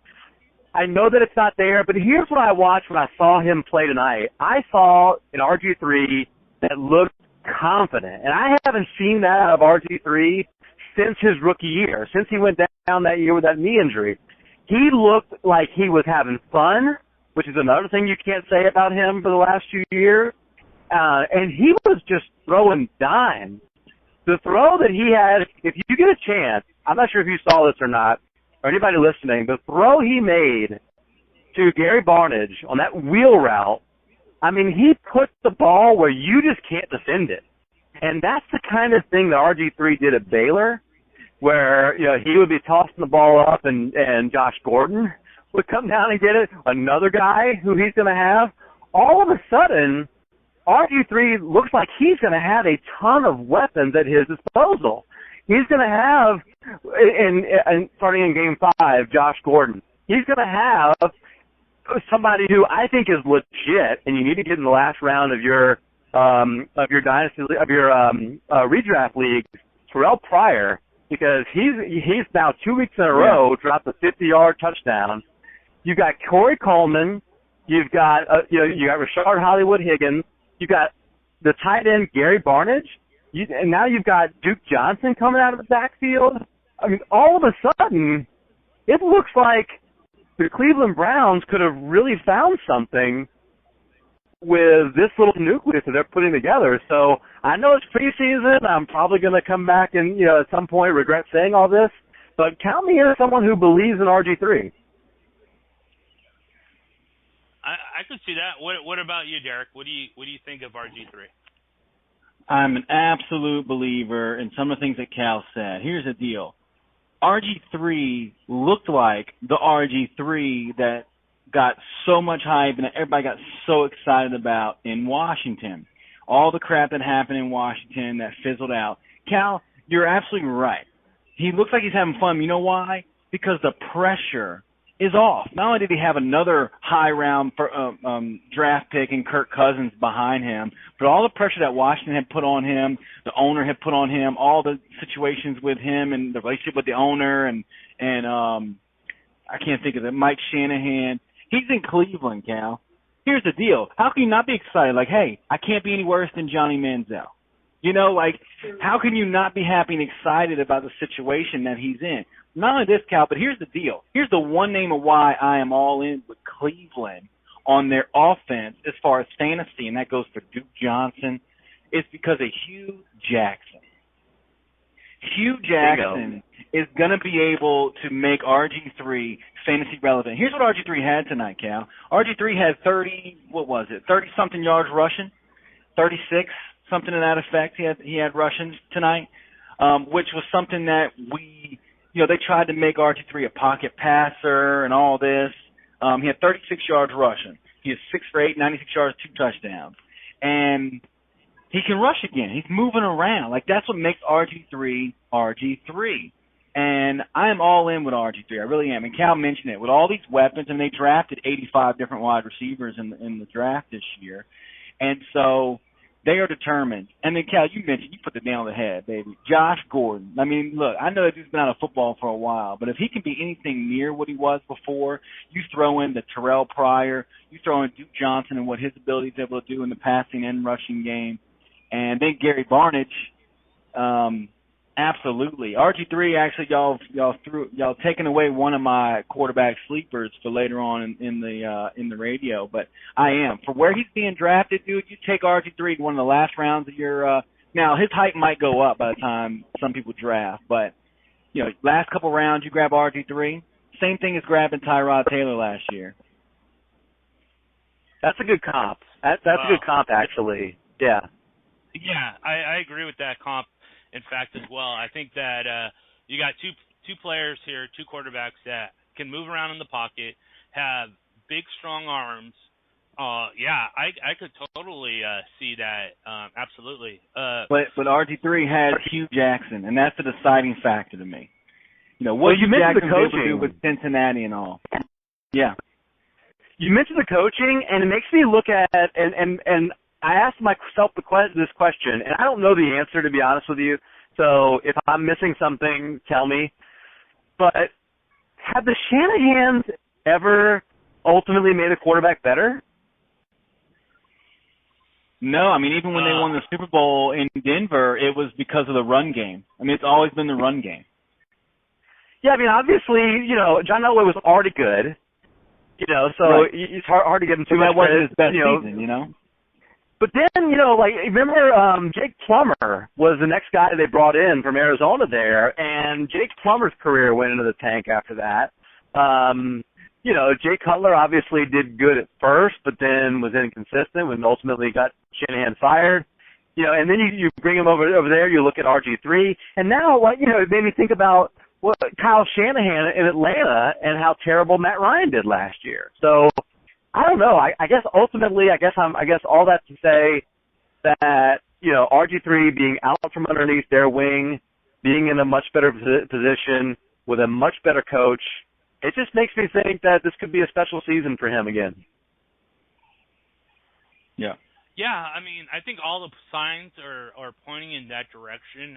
I know that it's not there, but here's what I watched when I saw him play tonight. I saw an RG3 that looked confident, and I haven't seen that out of RG3 since his rookie year, since he went down that year with that knee injury. He looked like he was having fun, which is another thing you can't say about him for the last few years. And he was just throwing dimes. The throw that he had, if you get a chance, I'm not sure if you saw this or not, or anybody listening, the throw he made to Gary Barnidge on that wheel route, I mean, he put the ball where you just can't defend it. And that's the kind of thing that RG3 did at Baylor, where, you know, he would be tossing the ball up and Josh Gordon would come down and get it, another guy who he's going to have. All of a sudden, RG3 looks like he's going to have a ton of weapons at his disposal. He's going to have, and starting in Game 5, Josh Gordon. He's going to have somebody who I think is legit, and you need to get in the last round of your dynasty, of your redraft league, Terrell Pryor, because he's now 2 weeks in a row dropped a 50-yard touchdown. You've got Corey Coleman, you've got you got Rashard Hollywood Higgins, you've got the tight end Gary Barnidge, and now you've got Duke Johnson coming out of the backfield. I mean, all of a sudden, it looks like the Cleveland Browns could have really found something with this little nucleus that they're putting together. So I know it's preseason. I'm probably going to come back and, you know, at some point regret saying all this. But count me in as someone who believes in RG3. I could see that. What about you, Derek? What do you think of RG3? I'm an absolute believer in some of the things that Cal said. Here's the deal. RG3 looked like the RG3 that got so much hype and everybody got so excited about in Washington. All the crap that happened in Washington that fizzled out. Cal, you're absolutely right. He looks like he's having fun. You know why? Because the pressure is off. Not only did he have another high-round draft pick in Kirk Cousins behind him, but all the pressure that Washington had put on him, the owner had put on him, all the situations with him and the relationship with the owner and I can't think of it, Mike Shanahan. He's in Cleveland, Cal. Here's the deal. How can you not be excited? Like, hey, I can't be any worse than Johnny Manziel. You know, like, how can you not be happy and excited about the situation that he's in? Not only this, Cal, but here's the deal. Here's the one name of why I am all in with Cleveland on their offense as far as fantasy, and that goes for Duke Johnson. It's because of Hugh Jackson. Hugh Jackson is going to be able to make RG3 fantasy relevant. Here's what RG3 had tonight, Cal. RG3 had 30-something yards rushing, 36, something to that effect. He had rushing tonight, which was something that they tried to make RG3 a pocket passer and all this. He had 36 yards rushing. He is 6 for 8, 96 yards, 2 touchdowns. And he can rush again. He's moving around. Like, that's what makes RG3 RG3. And I am all in with RG3. I really am. And Cal mentioned it. With all these weapons, and they drafted 85 different wide receivers in the draft this year. And so they are determined. And then, Cal, you mentioned, you put the nail on the head, baby. Josh Gordon. I mean, look, I know that dude's been out of football for a while, but if he can be anything near what he was before, you throw in the Terrell Pryor, you throw in Duke Johnson and what his ability is able to do in the passing and rushing game, and then Gary Barnidge, absolutely. RG3, actually, y'all taking away one of my quarterback sleepers for later on in the radio, but I am. For where he's being drafted, dude, you take RG3 one of the last rounds of your now his height might go up by the time some people draft, but last couple rounds you grab RG3, same thing as grabbing Tyrod Taylor last year. That's a good comp. That's a good comp, actually. Yeah. Yeah, I agree with that comp, in fact, as well. I think that you got two players here, two quarterbacks that can move around in the pocket, have big, strong arms. I could totally see that, absolutely. But RG3 has Hugh Jackson, and that's the deciding factor to me. What you Hugh mentioned Jackson's the able coaching to do with Cincinnati and all. Yeah. You mentioned the coaching, and it makes me look at and I asked myself this question, and I don't know the answer, to be honest with you. So if I'm missing something, tell me. But have the Shanahans ever ultimately made a quarterback better? No, I mean, even when they won the Super Bowl in Denver, it was because of the run game. I mean, it's always been the run game. Yeah, I mean, obviously, John Elway was already good. So right. It's hard to give him too much credit. That wasn't his best season, But then, remember Jake Plummer was the next guy they brought in from Arizona there, and Jake Plummer's career went into the tank after that. Jay Cutler obviously did good at first, but then was inconsistent and ultimately got Shanahan fired. And then you bring him over there, you look at RG3, and now, it made me think about Kyle Shanahan in Atlanta and how terrible Matt Ryan did last year. So, I don't know. I guess ultimately, I guess all that to say that, RG3 being out from underneath their wing, being in a much better position with a much better coach, it just makes me think that this could be a special season for him again. Yeah. Yeah, I mean, I think all the signs are pointing in that direction.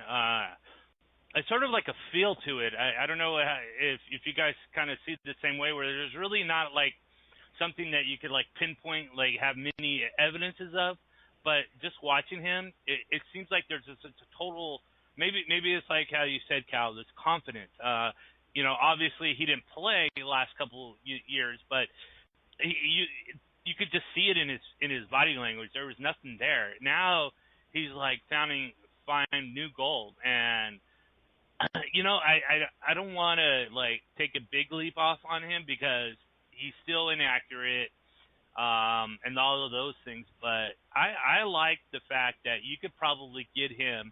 It's sort of like a feel to it. I don't know if you guys kind of see it the same way, where there's really not like something that you could like pinpoint, like have many evidences of, but just watching him, it seems like there's just a total, maybe it's like how you said, Cal, this confidence. Obviously he didn't play the last couple years, but you could just see it in his body language. There was nothing there. Now he's like finding new gold, and I don't want to like take a big leap off on him because he's still inaccurate. and all of those things. But I like the fact that you could probably get him,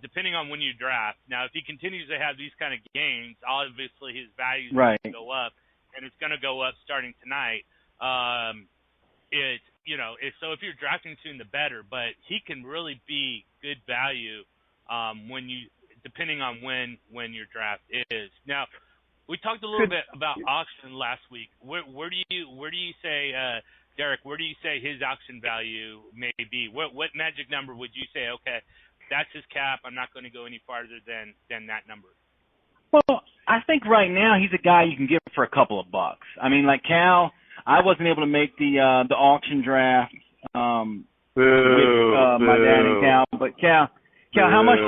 depending on when you draft. Now, if he continues to have these kind of games, obviously his value is going to go up, and it's going to go up starting tonight. So if you're drafting soon, the better. But he can really be good value depending on when your draft is. Now, we talked a little bit about auction last week. Where do you say, Derek? Where do you say his auction value may be? What magic number would you say? Okay, that's his cap. I'm not going to go any farther than that number. Well, I think right now he's a guy you can get for a couple of bucks. I mean, like Cal, I wasn't able to make the auction draft with my dad and Cal, but Cal, how much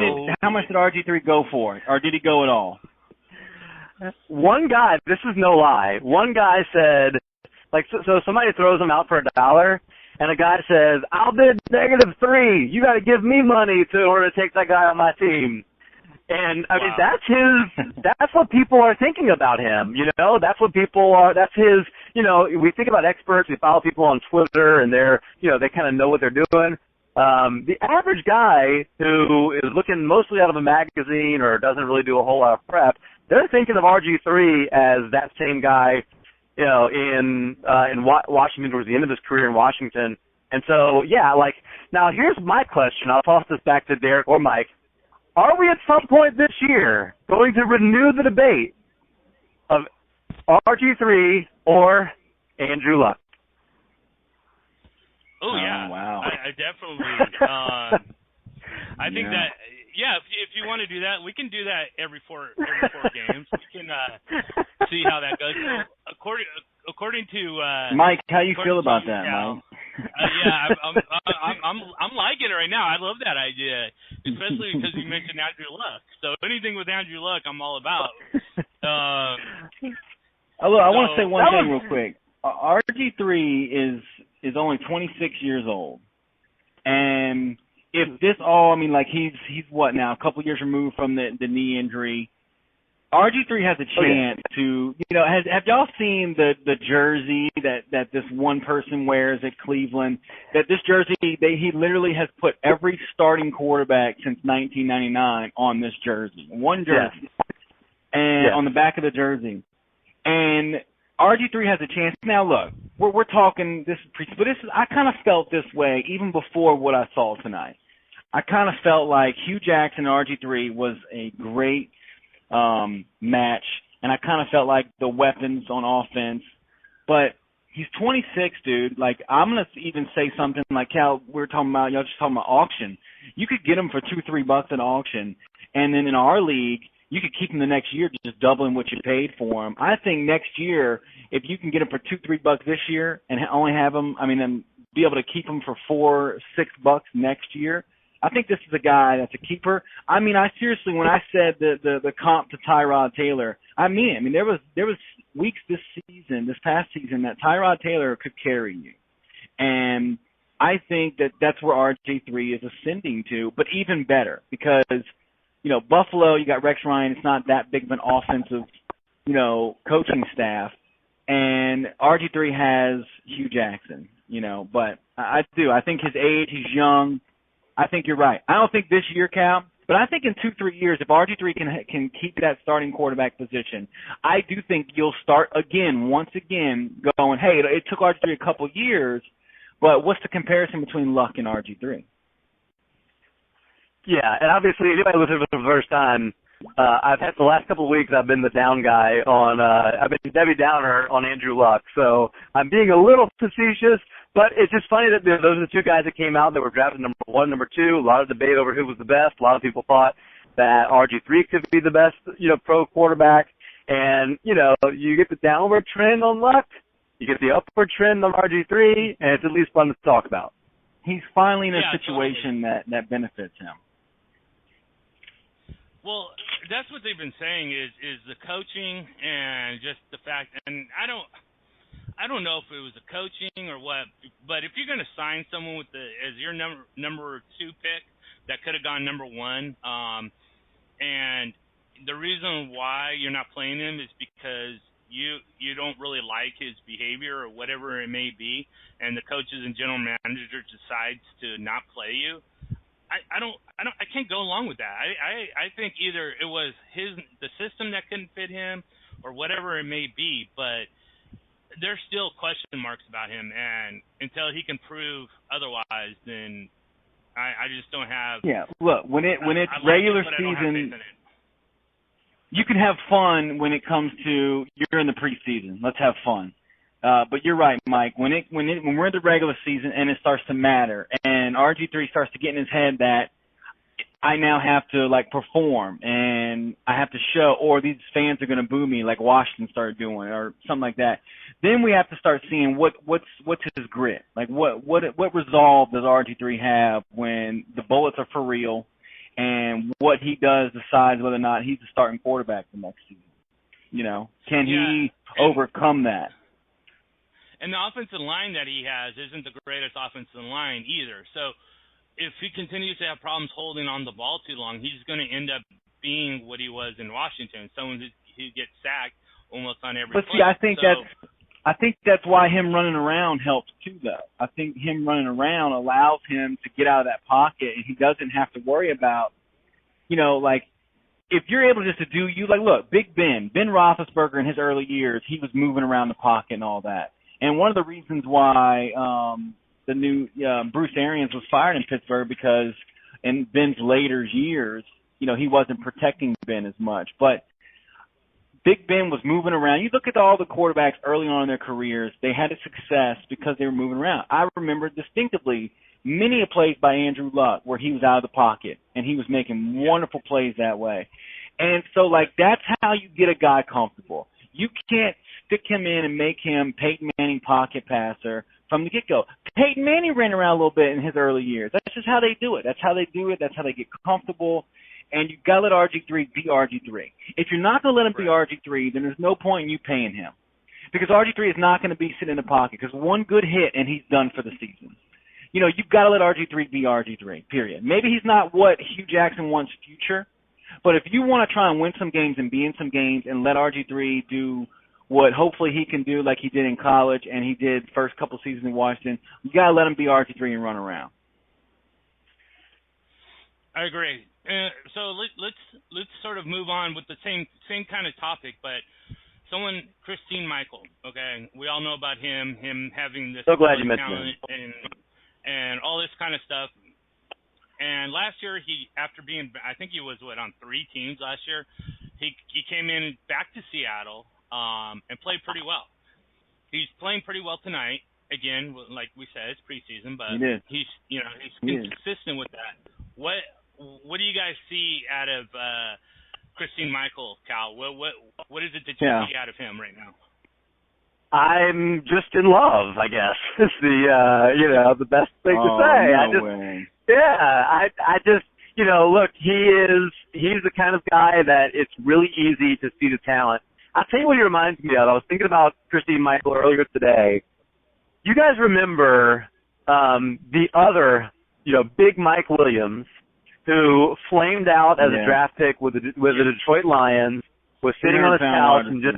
did RG3 go for, or did he go at all? One guy, this is no lie. One guy said, so somebody throws him out for $1, and a guy says, "I'll bid -3. You got to give me money in order to take that guy on my team." And I mean, that's what people are thinking about him. That's what people are. That's his. We think about experts. We follow people on Twitter, and they kind of know what they're doing. The average guy who is looking mostly out of a magazine or doesn't really do a whole lot of prep, they're thinking of RG3 as that same guy, in Washington towards the end of his career in Washington. And so, now here's my question. I'll toss this back to Derek or Mike. Are we at some point this year going to renew the debate of RG3 or Andrew Luck? Oh, yeah. Wow. I definitely I think that, if you want to do that, we can do that every four games. We can see how that goes. So, according to Mike, how you feel about that, Mike? I'm liking it right now. I love that idea, especially because you mentioned Andrew Luck. So anything with Andrew Luck, I'm all about. I want to say one thing real quick. RG3 is only 26 years old, and if this all, he's what now? A couple years removed from the knee injury. RG3 has a chance to, have y'all seen the jersey that this one person wears at Cleveland? That this jersey, he literally has put every starting quarterback since 1999 on this jersey. One jersey. And on the back of the jersey. And RG3 has a chance. Now look, we're talking but I kind of felt this way even before what I saw tonight. I kind of felt like Hugh Jackson and RG3 was a great match, and I kind of felt like the weapons on offense. But he's 26, dude. I'm gonna even say something like Cal. Y'all just talking about auction. You could get him for $2-3 at auction, and then in our league, you could keep him the next year, just doubling what you paid for him. I think next year, if you can get him for $2-3 this year, and only have him, and be able to keep him for $4-6 next year. I think this is a guy that's a keeper. I seriously, when I said the comp to Tyrod Taylor, I mean it. There was weeks this past season, that Tyrod Taylor could carry you. And I think that's where RG3 is ascending to, but even better because, Buffalo, you got Rex Ryan. It's not that big of an offensive, coaching staff. And RG3 has Hugh Jackson, but I do. I think his age, he's young. I think you're right. I don't think this year, Cal, but I think in 2-3 years, if RG3 can keep that starting quarterback position, I do think you'll start once again, going, hey, it took RG3 a couple years, but what's the comparison between Luck and RG3? Yeah, and obviously, anybody listening for the first time, I've had the last couple of weeks, I've been the down guy I've been Debbie Downer on Andrew Luck, so I'm being a little facetious. But it's just funny that those are the two guys that came out that were drafted number 1, number 2. A lot of debate over who was the best. A lot of people thought that RG3 could be the best, pro quarterback. And, you get the downward trend on Luck, you get the upward trend on RG3, and it's at least fun to talk about. He's finally in a situation that benefits him. Well, that's what they've been saying is the coaching and just the fact, and I don't know if it was the coaching or what, but if you're going to sign someone as your number 2 pick that could have gone number 1, and the reason why you're not playing him is because you don't really like his behavior or whatever it may be, and the coaches and general manager decides to not play you, I can't go along with that. I think either it was the system that couldn't fit him or whatever it may be, but there's still question marks about him, and until he can prove otherwise, then I just don't have. Yeah, look, when it's regular season, you can have fun when it comes to you're in the preseason. Let's have fun. But you're right, Mike. When we're in the regular season and it starts to matter, and RG3 starts to get in his head that I now have to perform and I have to show, or these fans are going to boo me like Washington started doing, or something like that. Then we have to start seeing what's his grit. Like what resolve does RG3 have when the bullets are for real, and what he does decides whether or not he's the starting quarterback the next season. Can he overcome that? And the offensive line that he has isn't the greatest offensive line either. So if he continues to have problems holding on the ball too long, he's going to end up being what he was in Washington, someone who gets sacked almost on every play. But see, I think that's why him running around helps too, though. I think him running around allows him to get out of that pocket, and he doesn't have to worry about, if you're able just to do look, Big Ben Roethlisberger in his early years, he was moving around the pocket and all that. And one of the reasons why the new Bruce Arians was fired in Pittsburgh, because in Ben's later years, he wasn't protecting Ben as much. But Big Ben was moving around. You look at all the quarterbacks early on in their careers, they had a success because they were moving around. I remember distinctively many plays by Andrew Luck where he was out of the pocket, and he was making wonderful plays that way. And so, that's how you get a guy comfortable. You can't stick him in and make him Peyton Manning pocket passer from the get-go. Peyton Manning ran around a little bit in his early years. That's just how they do it. That's how they do it. That's how they get comfortable. And you've got to let RG3 be RG3. If you're not going to let him be RG3, then there's no point in you paying him. Because RG3 is not going to be sitting in the pocket, because one good hit and he's done for the season. You've got to let RG3 be RG3, period. Maybe he's not what Hugh Jackson wants future, but if you want to try and win some games and be in some games and let RG3 do what hopefully he can do like he did in college and he did first couple seasons in Washington, you got to let him be RG3 and run around. I agree. So let's sort of move on with the same kind of topic, but Christine Michael, okay? We all know about him having this so glad you mentioned talent and all this kind of stuff. And last year, after being, I think he was on 3 teams last year, he came in back to Seattle and played pretty well. He's playing pretty well tonight. Again, like we said, it's preseason, but he's consistent with that. What do you guys see out of Christine Michael, Cal? What is it that you see out of him right now? I'm just in love, I guess. It's the best thing to say. No way. Yeah, I just, look, he's the kind of guy that it's really easy to see the talent. I'll tell you what he reminds me of. I was thinking about Christine Michael earlier today. You guys remember the other, big Mike Williams, who flamed out as a draft pick with the Detroit Lions, was sitting on his couch and just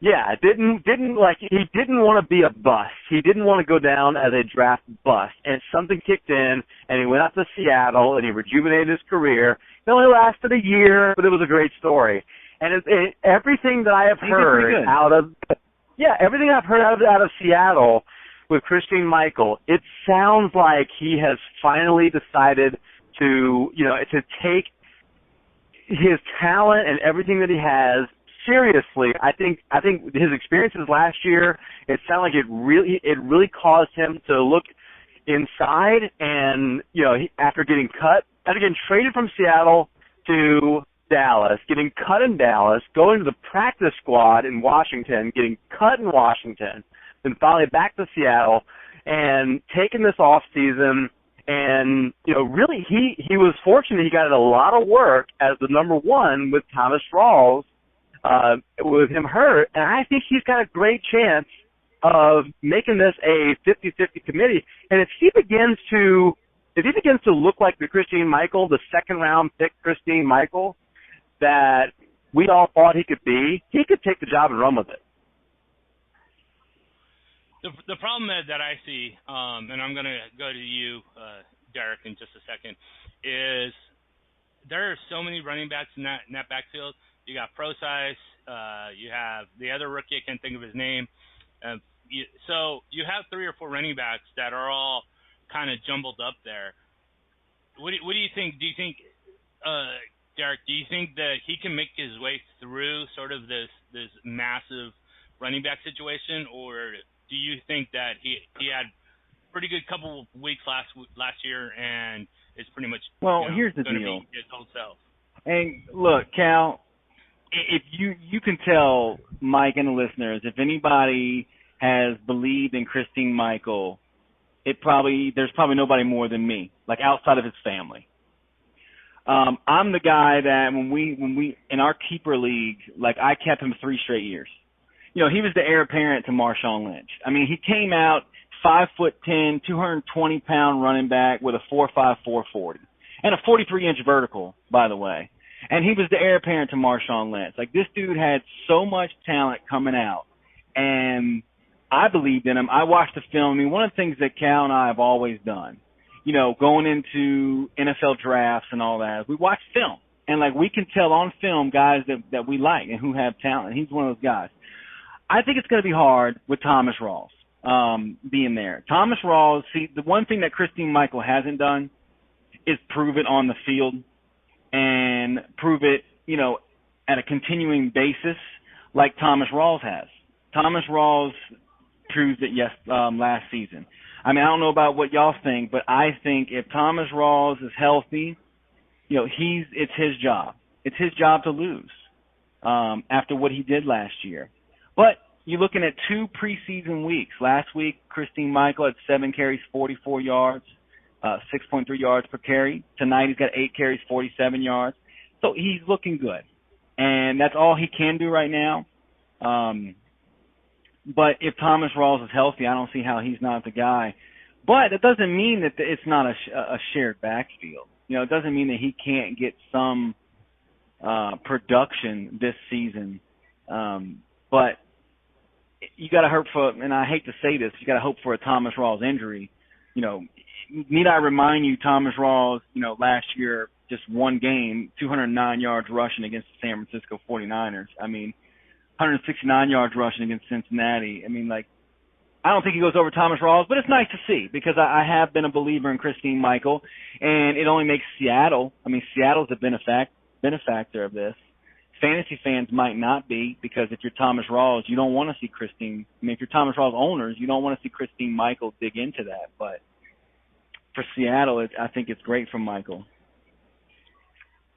he didn't want to be a bust. He didn't want to go down as a draft bust. And something kicked in, and he went out to Seattle, and he rejuvenated his career. It only lasted a year, but it was a great story. And everything that I have heard everything I've heard out of Seattle with Christine Michael, it sounds like he has finally decided to take his talent and everything that he has seriously. I think his experiences last year, it sounded like it really caused him to look inside, and after getting traded from Seattle to Dallas, getting cut in Dallas, going to the practice squad in Washington, getting cut in Washington, then finally back to Seattle, and taking this off season. And, really he was fortunate. He got a lot of work as the number 1 with Thomas Rawls, with him hurt. And I think he's got a great chance of making this a 50-50 committee. And if he begins to look like the Christine Michael, the second round pick Christine Michael, that we all thought he could be, he could take the job and run with it. The problem that I see, and I'm going to go to you, Derek, in just a second, is there are so many running backs in that backfield. You got Procise, you have the other rookie, I can't think of his name. So you have 3 or 4 running backs that are all kind of jumbled up there. What do you think? Do you think, Derek, do you think that he can make his way through sort of this massive running back situation, or do you think that he had a pretty good couple of weeks last year and is pretty much here's the going deal. to be his old self? And look, Cal, if you can tell Mike and the listeners, if anybody has believed in Christine Michael, there's probably nobody more than me, like outside of his family. I'm the guy that when we in our keeper league, like I kept him 3 straight years. He was the heir apparent to Marshawn Lynch. I mean, he came out 5'10", 220-pound running back with a 4.5, 4.40, and a 43-inch vertical, by the way. And he was the heir apparent to Marshawn Lynch. Like, this dude had so much talent coming out, and I believed in him. I watched the film. I mean, one of the things that Cal and I have always done, going into NFL drafts and all that, we watch film. And, like, we can tell on film guys that we like and who have talent. He's one of those guys. I think it's going to be hard with Thomas Rawls being there. Thomas Rawls, see, the one thing that Christine Michael hasn't done is prove it on the field and prove it, at a continuing basis like Thomas Rawls has. Thomas Rawls proved it last season. I mean, I don't know about what y'all think, but I think if Thomas Rawls is healthy, it's his job. It's his job to lose after what he did last year. But you're looking at 2 preseason weeks. Last week, Christine Michael had 7 carries, 44 yards, 6.3 yards per carry. Tonight he's got 8 carries, 47 yards. So he's looking good. And that's all he can do right now. But if Thomas Rawls is healthy, I don't see how he's not the guy. But that doesn't mean that it's not a shared backfield. It doesn't mean that he can't get some production this season. But you got to hope for, and I hate to say this, you got to hope for a Thomas Rawls injury. Need I remind you, Thomas Rawls, last year, just one game, 209 yards rushing against the San Francisco 49ers. I mean, 169 yards rushing against Cincinnati. I mean, I don't think he goes over Thomas Rawls, but it's nice to see because I have been a believer in Christine Michael, and it only makes Seattle's a benefactor of this. Fantasy fans might not be, because if you're Thomas Rawls, you don't want to see Christine. I mean, if you're Thomas Rawls owners, you don't want to see Christine Michael dig into that. But for Seattle, I think it's great for Michael.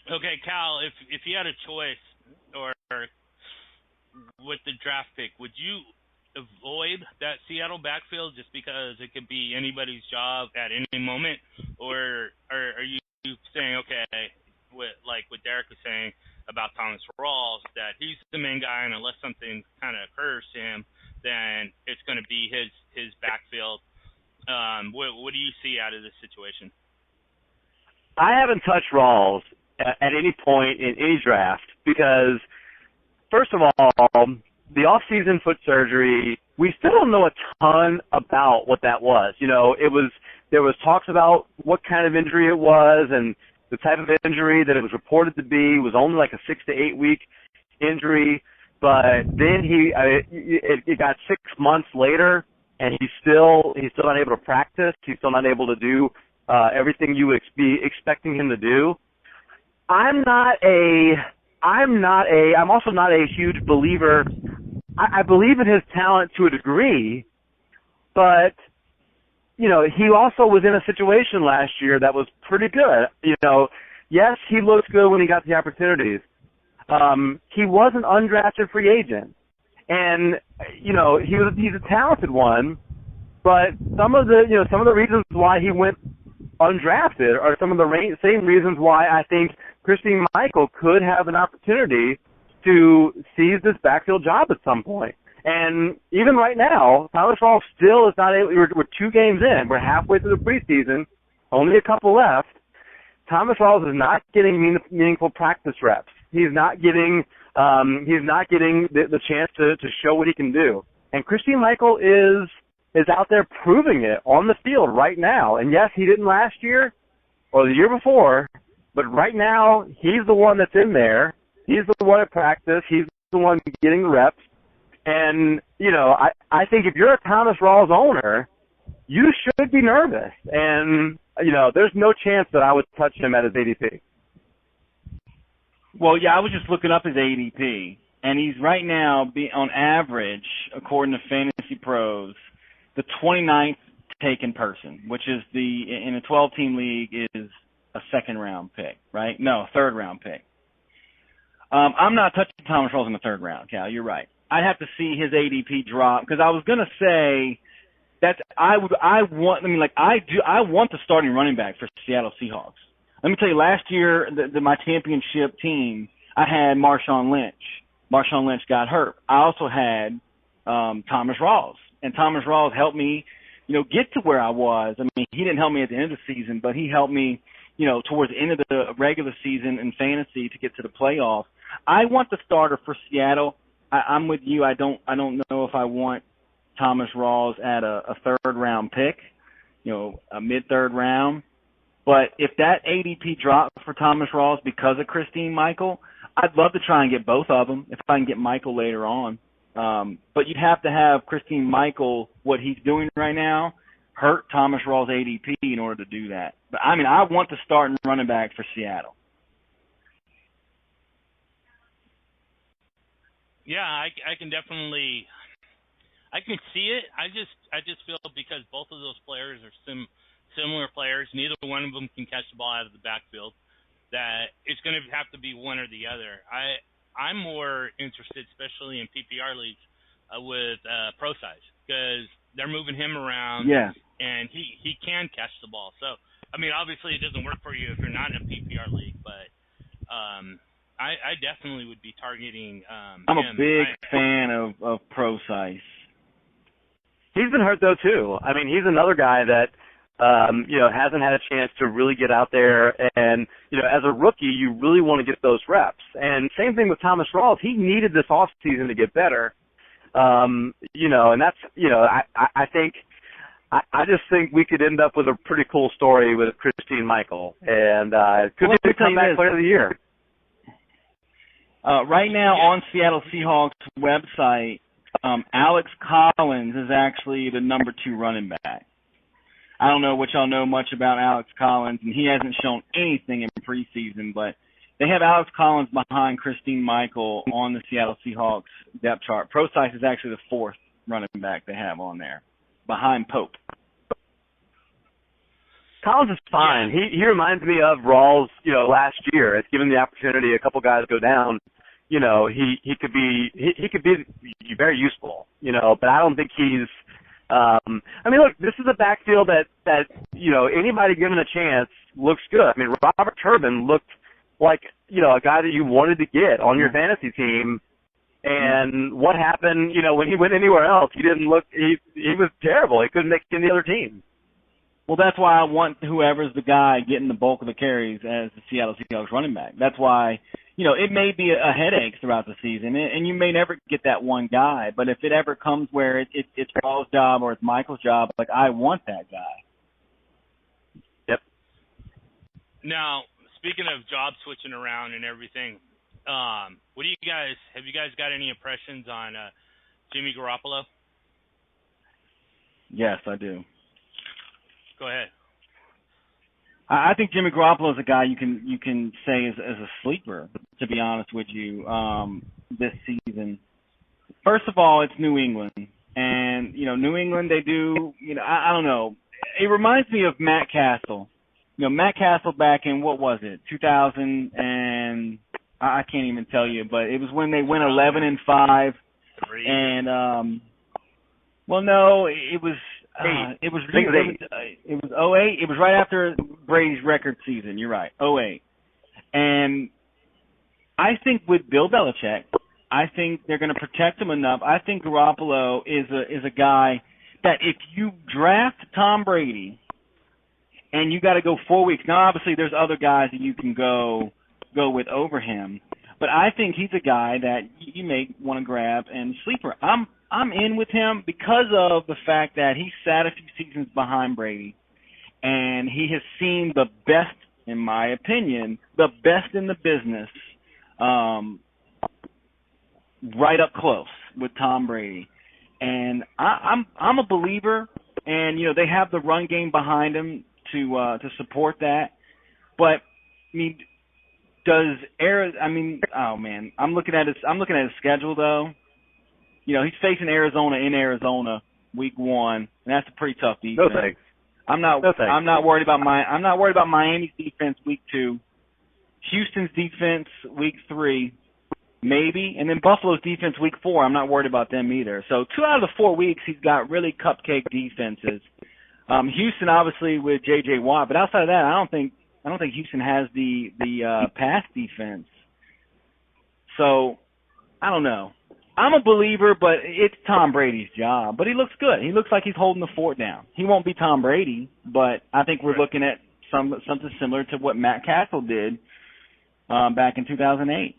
Okay, Cal, if you had a choice or with the draft pick, would you avoid that Seattle backfield just because it could be anybody's job at any moment? Or are you saying, okay, what Derek was saying about Thomas Rawls, that he's the main guy, and unless something kind of occurs to him, then it's going to be his backfield? What do you see out of this situation? I haven't touched Rawls at any point in any draft because, first of all, the off-season foot surgery, we still don't know a ton about what that was. There was talks about what kind of injury it was, and the type of injury that it was reported to be was only like a 6 to 8 week injury, but then it got 6 months later, and he's still not able to practice. He's still not able to do everything you would be expecting him to do. I'm also not a huge believer. I believe in his talent to a degree, but he also was in a situation last year that was pretty good. Yes, he looked good when he got the opportunities. He was an undrafted free agent, and he's a talented one. But some of the reasons why he went undrafted are some of the same reasons why I think Christine Michael could have an opportunity to seize this backfield job at some point. And even right now, Thomas Rawls still is not able. We're 2 games in. We're halfway through the preseason, only a couple left. Thomas Rawls is not getting meaningful practice reps. He's not getting He's not getting the chance to show what he can do. And Christine Michael is out there proving it on the field right now. And yes, he didn't last year or the year before, but right now he's the one that's in there. He's the one at practice. He's the one getting the reps. And, you know, I think if you're a Thomas Rawls owner, you should be nervous. And, you know, there's no chance that I would touch him at his ADP. Well, yeah, I was just looking up his ADP, and he's right now, on average, according to Fantasy Pros, the 29th taken person, which is in a 12-team league is a second-round pick, right? No, third-round pick. I'm not touching Thomas Rawls in the third round, Cal. You're right. I'd have to see his ADP drop because I was going to say that I want the starting running back for Seattle Seahawks. Let me tell you, last year, my championship team, I had Marshawn Lynch. Marshawn Lynch got hurt. I also had Thomas Rawls, and Thomas Rawls helped me, get to where I was. I mean, he didn't help me at the end of the season, but he helped me, towards the end of the regular season in fantasy to get to the playoffs. I want the starter for Seattle. I'm with you. I don't know if I want Thomas Rawls at a third round pick, a mid-third round. But if that ADP drops for Thomas Rawls because of Christine Michael, I'd love to try and get both of them if I can get Michael later on. But you'd have to have Christine Michael, what he's doing right now, hurt Thomas Rawls' ADP in order to do that. But, I mean, I want the starting running back for Seattle. Yeah, I can definitely – I can see it. I just feel because both of those players are similar players, neither one of them can catch the ball out of the backfield, that it's going to have to be one or the other. I'm more interested, especially in PPR leagues, with Pro Size because they're moving him around, and he can catch the ball. So, I mean, obviously it doesn't work for you if you're not in a PPR league, but I definitely would be targeting I'm a big fan of Pro Size. He's been hurt, though, too. I mean, he's another guy that hasn't had a chance to really get out there. And, as a rookie, you really want to get those reps. And same thing with Thomas Rawls. He needed this offseason to get better. And that's, I just think we could end up with a pretty cool story with Christine Michael. And it could be the comeback player of the year. Right now on Seattle Seahawks website, Alex Collins is actually the number 2 running back. I don't know what y'all know much about Alex Collins, and he hasn't shown anything in preseason, but they have Alex Collins behind Christine Michael on the Seattle Seahawks depth chart. Pro Size is actually the 4th running back they have on there, behind Pope. Collins is fine. He reminds me of Rawls, last year. It's given the opportunity, a couple guys go down. He could be very useful, but I don't think he's look, this is a backfield that anybody given a chance looks good. I mean, Robert Turbin looked like, a guy that you wanted to get on your fantasy team. And what happened, when he went anywhere else, he was terrible. He couldn't make any other team. Well, that's why I want whoever's the guy getting the bulk of the carries as the Seattle Seahawks running back. That's why, it may be a headache throughout the season, and you may never get that one guy. But if it ever comes where it's Paul's job or it's Michael's job, like, I want that guy. Yep. Now, speaking of job switching around and everything, have you guys got any impressions on Jimmy Garoppolo? Yes, I do. Go ahead. I think Jimmy Garoppolo is a guy you can say is a sleeper, to be honest with you, this season. First of all, it's New England. And, New England, they do, I don't know. It reminds me of Matt Castle. Matt Castle back in, what was it, 2000 and I can't even tell you, but it was when they went 11-5. And, well, no, it was... It was 08. It was right after Brady's record season. You're right, 08. And I think with Bill Belichick, I think they're going to protect him enough. I think Garoppolo is a guy that if you draft Tom Brady and you got to go 4 weeks. Now, obviously, there's other guys that you can go with over him. But I think he's a guy that you may want to grab and sleeper. I'm in with him because of the fact that he sat a few seasons behind Brady, and he has seen the best, in my opinion, the best in the business, right up close with Tom Brady. And I'm a believer, and you know they have the run game behind him to support that. But I mean, oh man, I'm looking at his schedule though. You know, he's facing Arizona in Arizona week 1, and that's a pretty tough defense. No thanks. I'm not worried about Miami's defense week 2, Houston's defense week 3, maybe, and then Buffalo's defense week 4. I'm not worried about them either. So 2 out of the 4 weeks he's got really cupcake defenses. Houston obviously with J.J. Watt, but outside of that, I don't think Houston has the pass defense. So I don't know. I'm a believer, but it's Tom Brady's job. But he looks good. He looks like he's holding the fort down. He won't be Tom Brady, but I think we're looking at something similar to what Matt Castle did back in 2008.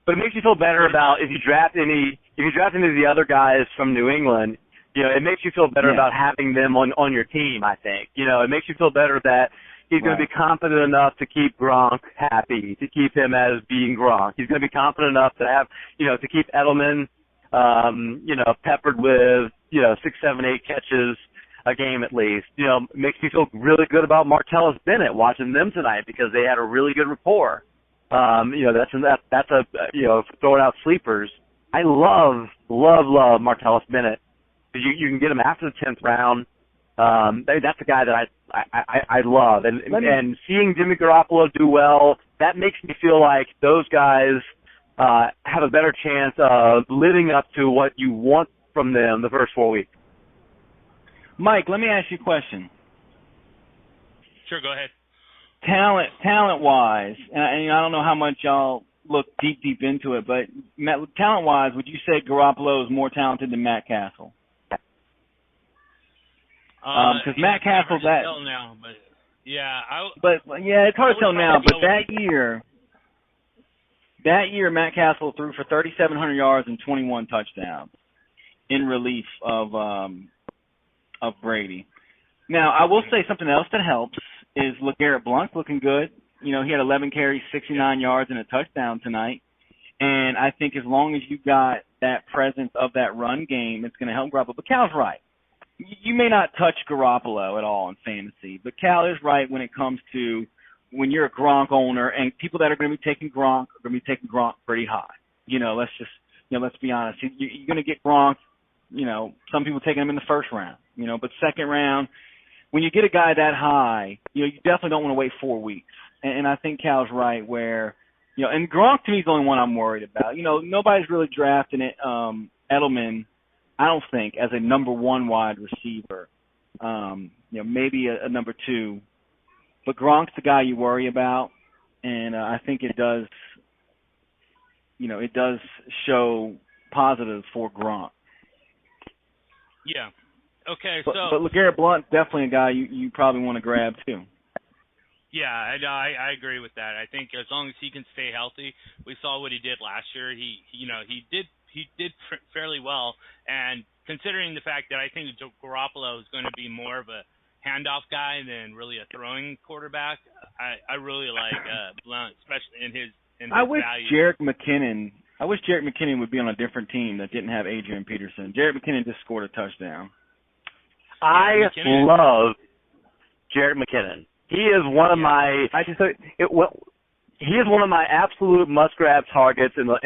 But it makes you feel better about if you draft any of the other guys from New England. You know, it makes you feel better about having them on your team. I think. You know, it makes you feel better that he's going to be confident enough to keep Gronk happy, to keep him as being Gronk. He's going to be confident enough to have, you know, to keep Edelman, you know, peppered with, you know, 6, 7, 8 catches a game at least. You know, it makes me feel really good about Martellus Bennett watching them tonight because they had a really good rapport. You know, that's a you know, throwing out sleepers. I love Martellus Bennett. You can get him after the 10th round. That's a guy that I love, and seeing Jimmy Garoppolo do well, that makes me feel like those guys have a better chance of living up to what you want from them the first 4 weeks. Mike, let me ask you a question. Sure, go ahead. Talent-wise, and I don't know how much y'all look deep into it, but talent-wise, would you say Garoppolo is more talented than Matt Castle? Because Matt Castle, it's hard to tell now, but it's hard to tell now. But that year, Matt Castle threw for 3,700 yards and 21 touchdowns in relief of Brady. Now, I will say something else that helps is LeGarrette Blount's looking good. You know, he had 11 carries, 69 yards, and a touchdown tonight. And I think as long as you got that presence of that run game, it's going to help Garoppolo. But Cal's right. You may not touch Garoppolo at all in fantasy, but Cal is right when it comes to when you're a Gronk owner and people that are going to be taking Gronk are going to be taking Gronk pretty high. You know, let's be honest. You're going to get Gronk, you know, some people taking him in the first round, you know, but second round, when you get a guy that high, you know, you definitely don't want to wait 4 weeks. And I think Cal's right where, you know, and Gronk to me is the only one I'm worried about. You know, nobody's really drafting it, Edelman, I don't think, as a number 1 wide receiver. You know, maybe a number 2. But Gronk's the guy you worry about, and I think it does, you know, it does show positive for Gronk. Yeah. Okay, but LeGarrette Blount's definitely a guy you probably want to grab too. Yeah, I agree with that. I think as long as he can stay healthy, we saw what he did last year. He did fairly well, and considering the fact that I think Garoppolo is going to be more of a handoff guy than really a throwing quarterback, I really like Blount, especially in his value. I wish Jerick McKinnon would be on a different team that didn't have Adrian Peterson. Jerick McKinnon just scored a touchdown. I love Jerick McKinnon. He is one of he is one of my absolute must-grab targets in the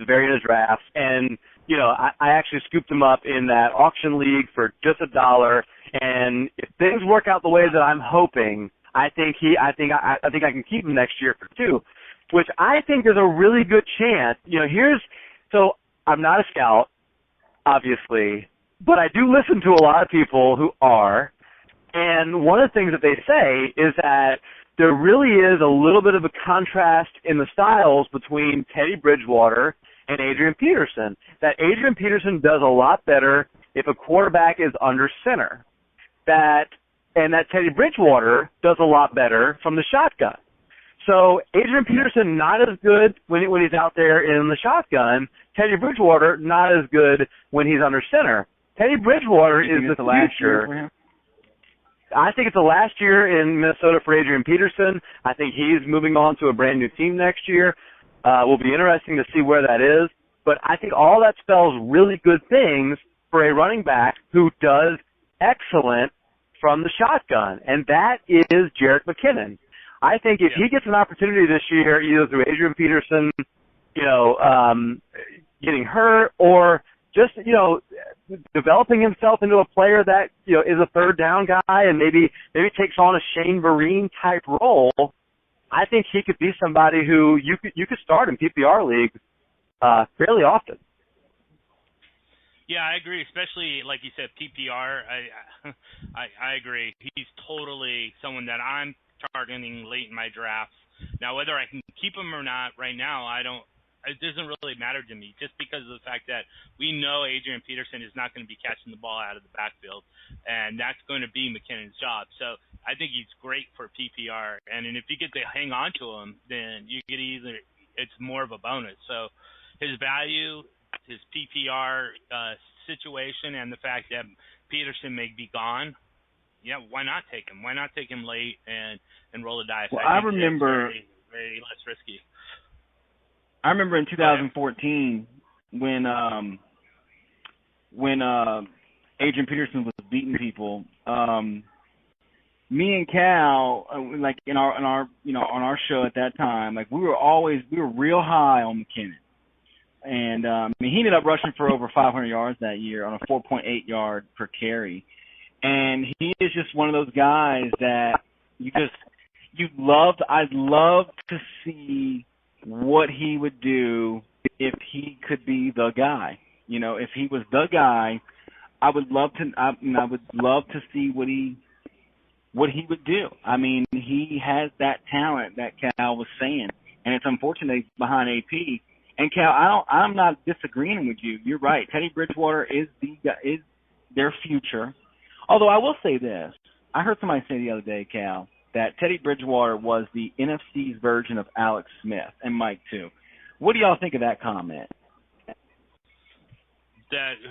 very end of drafts. And you know, I actually scooped him up in that auction league for just $1. And if things work out the way that I'm hoping, I think I can keep him next year for 2, which I think is a really good chance. You know, so I'm not a scout, obviously, but I do listen to a lot of people who are. And one of the things that they say is that there really is a little bit of a contrast in the styles between Teddy Bridgewater and Adrian Peterson. That Adrian Peterson does a lot better if a quarterback is under center. And that Teddy Bridgewater does a lot better from the shotgun. So Adrian Peterson not as good when he's out there in the shotgun. Teddy Bridgewater not as good when he's under center. Teddy Bridgewater is the future. I think it's the last year in Minnesota for Adrian Peterson. I think he's moving on to a brand new team next year. Will be interesting to see where that is. But I think all that spells really good things for a running back who does excellent from the shotgun, and that is Jerick McKinnon. I think if he gets an opportunity this year, either through Adrian Peterson, getting hurt, or just, developing himself into a player that, is a third down guy and maybe takes on a Shane Vereen type role, I think he could be somebody who you could start in PPR leagues fairly often. Yeah, I agree. Especially like you said, PPR. I agree. He's totally someone that I'm targeting late in my drafts. Now, whether I can keep him or not right now, it doesn't really matter to me, just because of the fact that we know Adrian Peterson is not going to be catching the ball out of the backfield, and that's going to be McKinnon's job. So I think he's great for PPR, and if you get to hang on to him, then you get it's more of a bonus. So his value, his PPR situation, and the fact that Peterson may be gone, yeah, why not take him? Why not take him late and roll the dice? Well, I remember it's very less risky. I remember in 2014 when Adrian Peterson was beating people. Me and Cal, like on our show at that time, like we were real high on McKinnon, and he ended up rushing for over 500 yards that year on a 4.8 yard per carry. And he is just one of those guys that I'd love to see what he would do if he could be the guy. If he was the guy, I would love to see what he would do. I mean, he has that talent that Cal was saying, and it's unfortunate he's behind AP. And Cal, I'm not disagreeing with you. You're right. Teddy Bridgewater is their future. Although I will say this, I heard somebody say the other day, Cal, that Teddy Bridgewater was the NFC's version of Alex Smith, and Mike too. What do y'all think of that comment?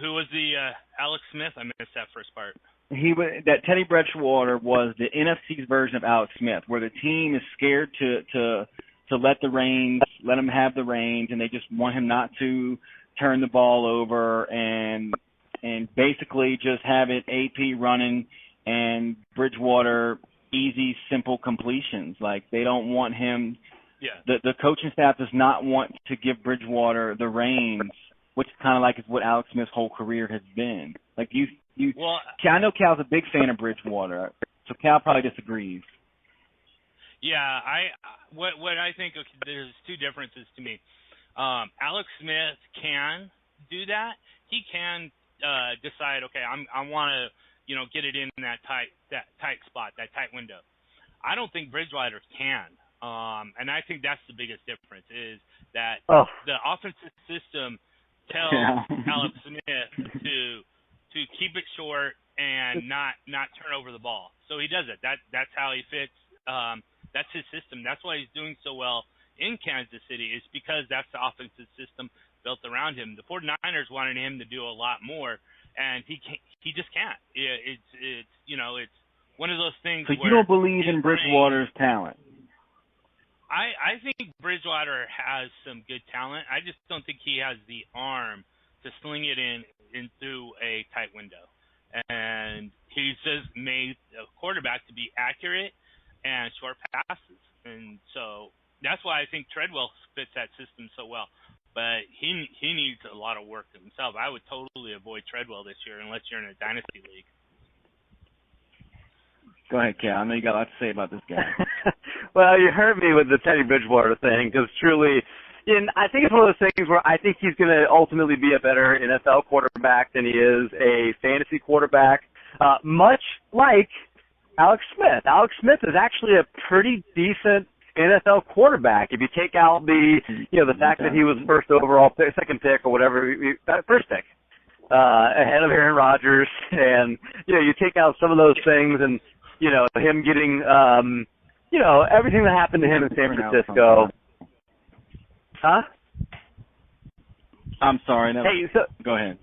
Who was the Alex Smith? I missed that first part. That Teddy Bridgewater was the NFC's version of Alex Smith, where the team is scared to let him have the reins, and they just want him not to turn the ball over and basically just have it AP running and Bridgewater easy, simple completions. Like, they don't want him. Yeah. The coaching staff does not want to give Bridgewater the reins, which kind of like is what Alex Smith's whole career has been. Like Well, I know Cal's a big fan of Bridgewater, so Cal probably disagrees. Yeah, what I think, there's two differences to me. Alex Smith can do that. He can decide, okay, I want to, get it in that tight spot, that tight window. I don't think Bridgewater can. And I think that's the biggest difference, is that the offensive system tells Alex Smith to keep it short and not turn over the ball. So he does it. That's how he fits. That's his system. That's why he's doing so well in Kansas City, is because that's the offensive system built around him. The 49ers wanted him to do a lot more, and he just can't. It's one of those things. So you don't believe in Bridgewater's talent? I think Bridgewater has some good talent. I just don't think he has the arm to sling it in through a tight window. And he's just made a quarterback to be accurate and short passes. And so that's why I think Treadwell fits that system so well. But he needs a lot of work himself. I would totally avoid Treadwell this year unless you're in a dynasty league. Go ahead, Cal. I know you got a lot to say about this guy. Well, you heard me with the Teddy Bridgewater thing, because truly, I think it's one of those things where I think he's going to ultimately be a better NFL quarterback than he is a fantasy quarterback, much like Alex Smith. Alex Smith is actually a pretty decent NFL quarterback if you take out the fact that he was first overall pick, second pick, or whatever, first pick, ahead of Aaron Rodgers, and you take out some of those things, and him getting everything that happened to him in San Francisco. Huh? I'm sorry. Go ahead.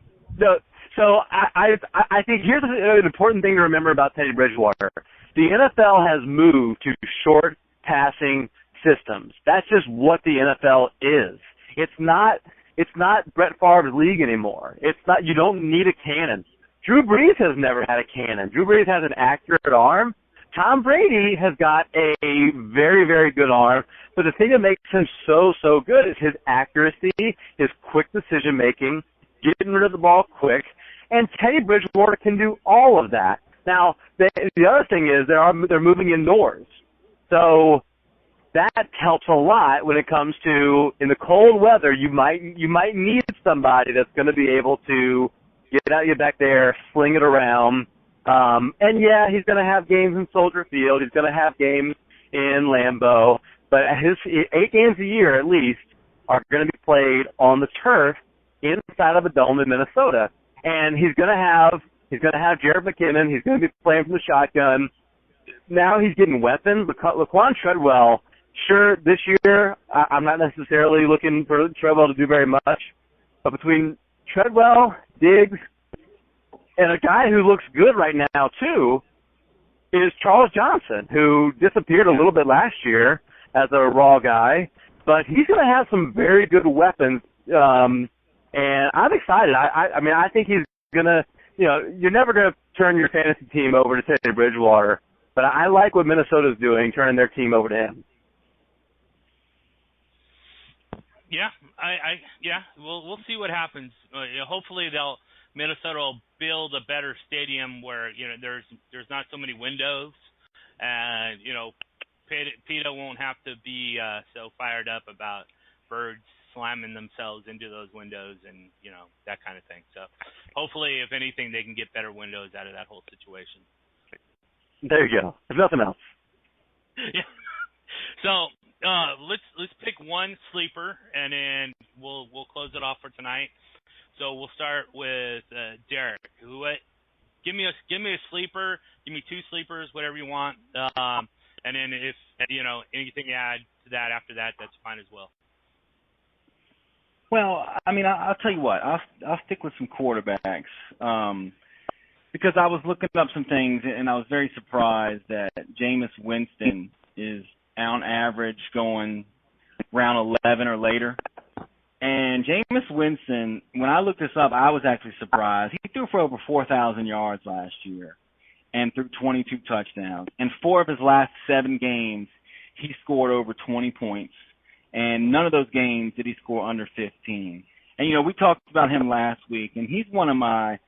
So I think here's an important thing to remember about Teddy Bridgewater. The NFL has moved to short passing systems. That's just what the NFL is. It's not Brett Favre's league anymore. It's not. You don't need a cannon. Drew Brees has never had a cannon. Drew Brees has an accurate arm. Tom Brady has got a very, very good arm. But the thing that makes him so good is his accuracy, his quick decision making, getting rid of the ball quick. And Teddy Bridgewater can do all of that. Now, the other thing is they're moving indoors. So that helps a lot when it comes to, in the cold weather, you might need somebody that's going to be able to get back there, sling it around. And yeah, he's going to have games in Soldier Field. He's going to have games in Lambeau. But his 8 games a year at least are going to be played on the turf inside of a dome in Minnesota. And he's going to have Jared McKinnon. He's going to be playing from the shotgun. Now he's getting weapons. Laquan Treadwell, sure, this year I'm not necessarily looking for Treadwell to do very much. But between Treadwell, Diggs, and a guy who looks good right now too is Charles Johnson, who disappeared a little bit last year as a raw guy. But he's going to have some very good weapons. And I'm excited. I think he's going to, you're never going to turn your fantasy team over to Teddy Bridgewater, but I like what Minnesota's doing, turning their team over to him. Yeah, we'll see what happens. Hopefully Minnesota will build a better stadium where, there's not so many windows, and, PETA won't have to be so fired up about birds slamming themselves into those windows and, that kind of thing. So hopefully, if anything, they can get better windows out of that whole situation. There you go. If nothing else. Yeah. So let's pick one sleeper, and then we'll close it off for tonight. So we'll start with Derek. Give me a sleeper. Give me 2 sleepers, whatever you want. And then if anything to add to that after that, that's fine as well. Well, I'll tell you what. I'll stick with some quarterbacks because I was looking up some things, and I was very surprised that Jameis Winston is on average going round 11 or later. And Jameis Winston, when I looked this up, I was actually surprised. He threw for over 4,000 yards last year and threw 22 touchdowns. And 4 of his last 7 games, he scored over 20 points. And none of those games did he score under 15. And, we talked about him last week, and he's one of my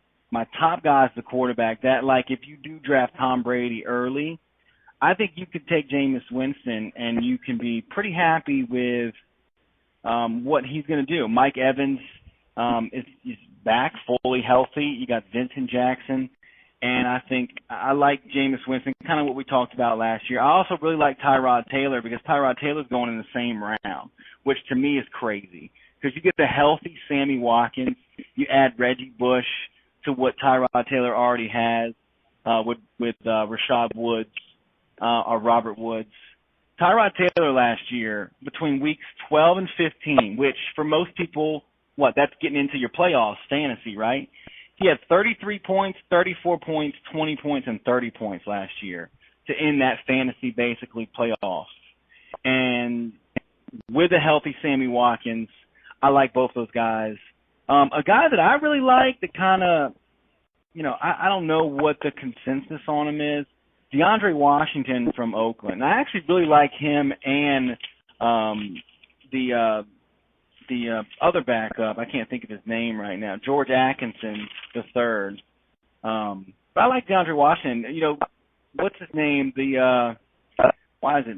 top guys, the quarterback, that, if you do draft Tom Brady early, I think you could take Jameis Winston and you can be pretty happy with what he's going to do. Mike Evans is back fully healthy. You got Vincent Jackson. And I think I like Jameis Winston, kind of what we talked about last year. I also really like Tyrod Taylor because Tyrod Taylor's going in the same round, which to me is crazy. Because you get the healthy Sammy Watkins, you add Reggie Bush to what Tyrod Taylor already has with Rashad Woods or Robert Woods. Tyrod Taylor last year, between weeks 12 and 15, which for most people, that's getting into your playoffs fantasy, right? He had 33 points, 34 points, 20 points, and 30 points last year to end that fantasy basically playoffs. And with a healthy Sammy Watkins, I like both those guys. A guy that I really like that kind of, I don't know what the consensus on him is, DeAndre Washington from Oakland. I actually really like him and the other backup. I can't think of his name right now. George Atkinson III. But I like DeAndre Washington. What's his name? Why is it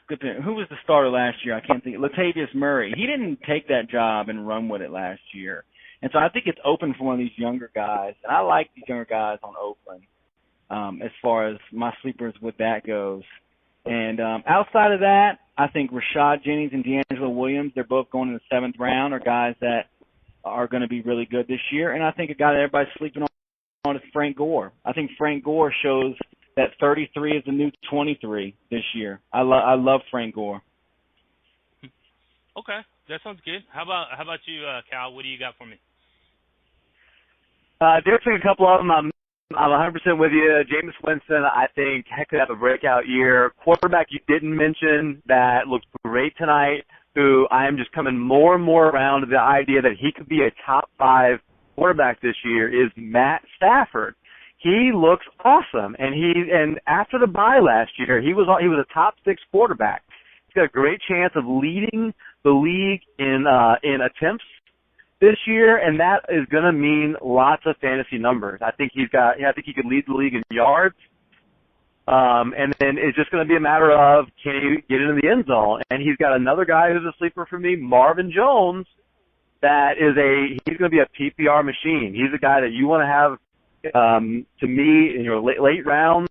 skipping? Who was the starter last year? I can't think. Latavius Murray. He didn't take that job and run with it last year. And so I think it's open for one of these younger guys. And I like these younger guys on Oakland as far as my sleepers with that goes. And outside of that, I think Rashad Jennings and D'Angelo Williams, they're both going in the 7th round, are guys that are going to be really good this year. And I think a guy that everybody's sleeping on is Frank Gore. I think Frank Gore shows that 33 is the new 23 this year. I love Frank Gore. Okay, that sounds good. How about you, Cal? What do you got for me? There's a couple of them. I'm 100% with you. Jameis Winston, I think, could have a breakout year. Quarterback you didn't mention that looked great tonight, who I am just coming more and more around to the idea that he could be a top 5 quarterback this year, is Matt Stafford. He looks awesome, and after the bye last year, he was a top 6 quarterback. He's got a great chance of leading the league in attempts this year, and that is going to mean lots of fantasy numbers. I think he could lead the league in yards, and then it's just going to be a matter of, can he get into the end zone? And he's got another guy who's a sleeper for me, Marvin Jones. He's going to be a PPR machine. He's a guy that you want to have. To me, in your late rounds,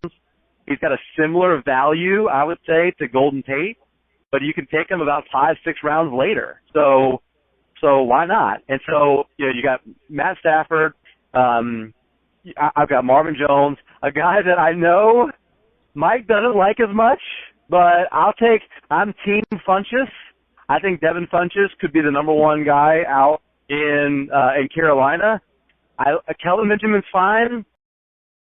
he's got a similar value, I would say, to Golden Tate, but you can take him about 5-6 rounds later. So why not? And so, you got Matt Stafford. I've got Marvin Jones, a guy that I know Mike doesn't like as much, but I'm Team Funchess. I think Devin Funchess could be the number 1 guy out in Carolina. Kelvin Benjamin's fine,